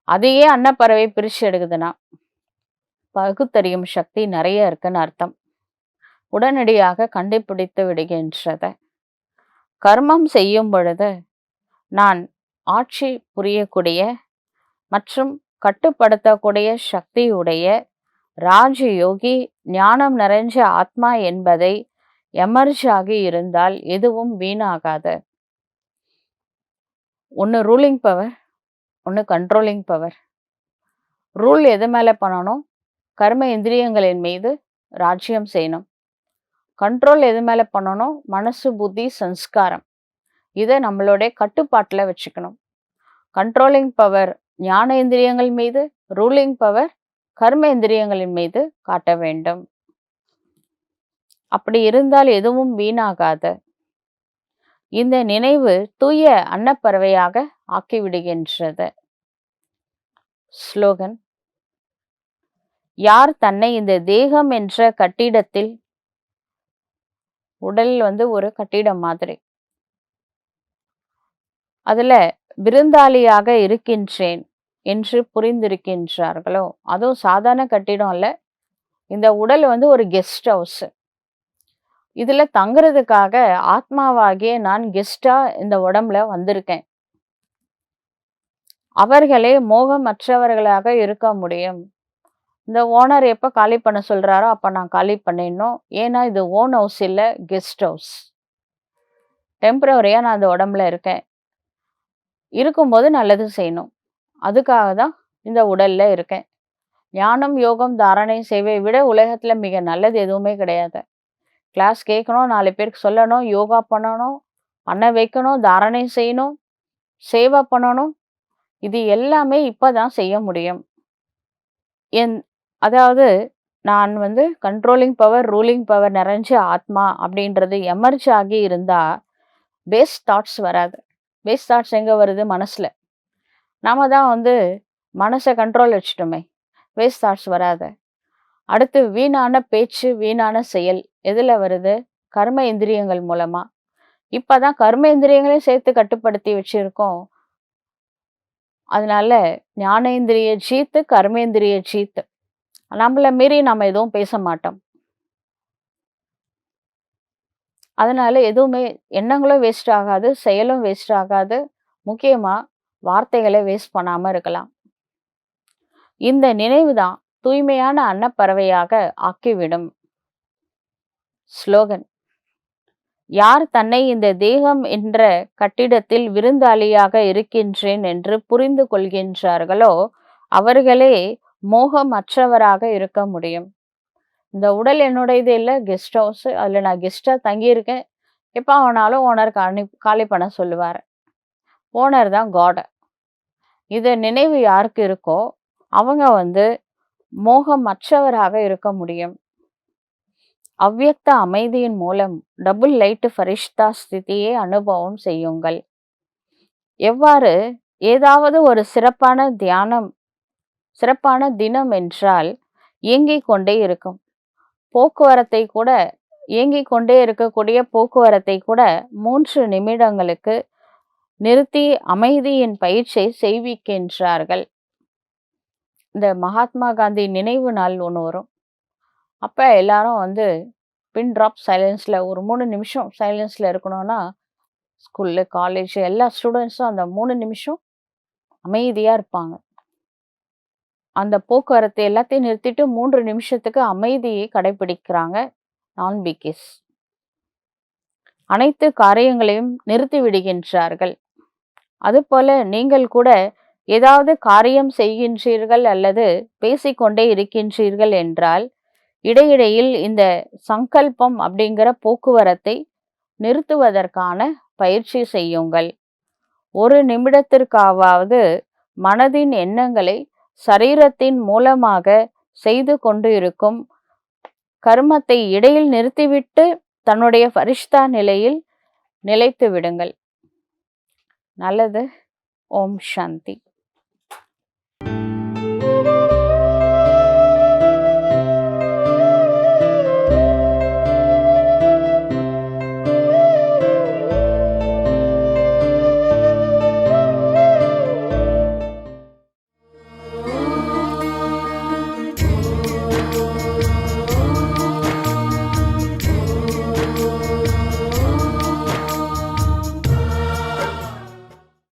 Speaker 1: அதையே அன்னப்பறவை பிரிச்சு எடுக்குதுன்னா, பகுத்தறியும் சக்தி நிறைய இருக்குன்னு அர்த்தம். உடனடியாக கண்டுபிடித்து விடுகின்றது. கர்மம் செய்யும் பொழுது நான் ஆட்சி புரியக்கூடிய மற்றும் கட்டுப்படுத்தக்கூடிய சக்தியுடைய ராஜயோகி ஞானம் நிறைஞ்ச ஆத்மா என்பதை எமர்ஜ் ஆகி இருந்தால் எதுவும் வீணாகாது. ஒன்று ரூலிங் பவர், ஒன்று கண்ட்ரோலிங் பவர். ரூல் எது மேலே பண்ணணும்? கர்ம இந்திரியங்களின் மீது ராஜ்யம் செய்யணும். கண்ட்ரோல் எது மேலே பண்ணணும்? மனசு, புத்தி, சன்ஸ்காரம். இதை நம்மளுடைய கட்டுப்பாட்டில் வச்சுக்கணும். கண்ட்ரோலிங் பவர் ஞான இந்திரியங்கள் மீது, ரூலிங் பவர் கர்ம இந்திரியங்களின் மீது காட்ட வேண்டும். அப்படி இருந்தால் எதுவும் வீணாகாது. இந்த நினைவு தூய அன்னப்பறவையாக ஆக்கிவிடுகின்றது. ஸ்லோகன்: யார் தன்னை இந்த தேகம் என்ற கட்டிடத்தில், உடல் ஒரு கட்டிடம் மாதிரி, அதுல விருந்தாளியாக இருக்கின்றேன் என்று புரிந்திருக்கின்றார்களோ, அதுவும் சாதாரண கட்டிடம் அல்ல, இந்த உடல் ஒரு கெஸ்ட் ஹவுஸ். இதுல தங்குறதுக்காக ஆத்மாவாகிய நான் கெஸ்டா இந்த உடம்புல வந்திருக்கேன். அவர்களே மோகமற்றவர்களாக இருக்க முடியும். இந்த ஓனர் எப்ப காலி பண்ண சொல்றாரோ அப்ப நான் காலி பண்ணிடணும். ஏன்னா இது ஓன் ஹவுஸ் இல்ல, கெஸ்ட் ஹவுஸ். டெம்பரவரியா நான் இந்த உடம்புல இருக்கேன். இருக்கும்போது நல்லது செய்யணும். அதுக்காக தான் இந்த உடல்ல இருக்கேன். ஞானம், யோகம், தாரணை, சேவை விட உலகத்துல மிக நல்லது எதுவுமே கிடையாது. கிளாஸ் கேட்கணும், 4 பேருக்கு சொல்லணும், யோகா பண்ணணும், பண்ண வைக்கணும், தாரணை செய்யணும், சேவை பண்ணணும். இது எல்லாமே இப்பதான் செய்ய முடியும். அதாவது நான் கண்ட்ரோலிங் பவர், ரூலிங் பவர் நிறைஞ்ச ஆத்மா அப்படின்றது எமர்ஜ் ஆகி இருந்தா பேஸ் தாட்ஸ் வராது. பேஸ் தாட்ஸ் எங்க வருது? மனசுல. நாம தான் மனசை கண்ட்ரோல் வச்சுட்டோமே, பேஸ் தாட்ஸ் வராது. அடுத்து வீணான பேச்சு, வீணான செயல் எதுல வருது? கர்ம இந்திரியங்கள் மூலமா. இப்பதான் கர்ம இந்திரியங்களையும் சேர்த்து கட்டுப்படுத்தி வச்சிருக்கோம். அதனால ஞானேந்திரிய ஜீத்து, கர்மேந்திரிய ஜீத்து. நம்மள மீறி நம்ம எதுவும் பேச மாட்டோம். அதனால எதுவுமே எண்ணங்களும் வேஸ்ட் ஆகாது, செயலும் வேஸ்ட் ஆகாது. முக்கியமா வார்த்தைகளை வேஸ்ட் பண்ணாம இருக்கலாம். இந்த நினைவுதான் தூய்மையான அன்னப்பறவையாக ஆக்கிவிடும். ஸ்லோகன்: யார் தன்னை இந்த தேகம் என்ற கட்டிடத்தில் விருந்தாளியாக இருக்கின்றேன் என்று புரிந்து கொள்கின்றார்களோ அவர்களே மோகமற்றவராக இருக்க முடியும். இந்த உடல் என்னுடையது இல்லை, கெஸ்ட் ஹவுஸ். அதில் நான் கெஸ்டாக தங்கியிருக்கேன். எப்போ ஆனாலும் ஓனர் காலி பண்ண சொல்லுவார். ஓனர் தான் காட். இதை நினைவு யாருக்கு இருக்கோ அவங்க மோகமற்றவராக இருக்க முடியும். அவ்வியக்த அமைதியின் மூலம் டபுள் லைட் ஃபரிஷ்தா ஸ்திதியை அனுபவம் செய்யுங்கள். எவ்வாறு? ஏதாவது ஒரு சிறப்பான தினம் என்றால் இயங்கிக் கொண்டே இருக்கும். போக்குவரத்தை கூட, இயங்கிக் கொண்டே இருக்கக்கூடிய போக்குவரத்தை கூட 3 நிமிடங்களுக்கு நிறுத்தி அமைதியின் பயிற்சியை செய்விக்கின்றார்கள். இந்த மகாத்மா காந்தி நினைவு நாள் ஒன்று வரும். அப்போ எல்லாரும் பின் ட்ராப் சைலன்ஸில் ஒரு 3 நிமிஷம் சைலன்ஸில் இருக்கணும்னா, ஸ்கூலு, காலேஜ் எல்லா ஸ்டூடெண்ட்ஸும் அந்த 3 நிமிஷம் அமைதியாக இருப்பாங்க. அந்த போக்குவரத்து எல்லாத்தையும் நிறுத்திட்டு 3 நிமிஷத்துக்கு அமைதியை கடைபிடிக்கிறாங்க நான் பிகேஸ். அனைத்து காரியங்களையும் நிறுத்தி விடுகின்றார்கள். அதுபோல நீங்கள் கூட ஏதாவது காரியம் செய்கின்றீர்கள் அல்லது பேசிக்கொண்டே இருக்கின்றீர்கள் என்றால் இடையிடையில் இந்த சங்கல்பம் அப்படிங்கிற போக்குவரத்தை நிறுத்துவதற்கான பயிற்சி செய்யுங்கள். ஒரு நிமிடத்திற்காவது மனதின் எண்ணங்களை சரீரத்தின் மூலமாக செய்து கொண்டு இருக்கும் கர்மத்தை இடையில் நிறுத்திவிட்டு தன்னுடைய பரிஷ்தா நிலையில் நிலைத்து விடுங்கள். நல்லது. ஓம் சாந்தி.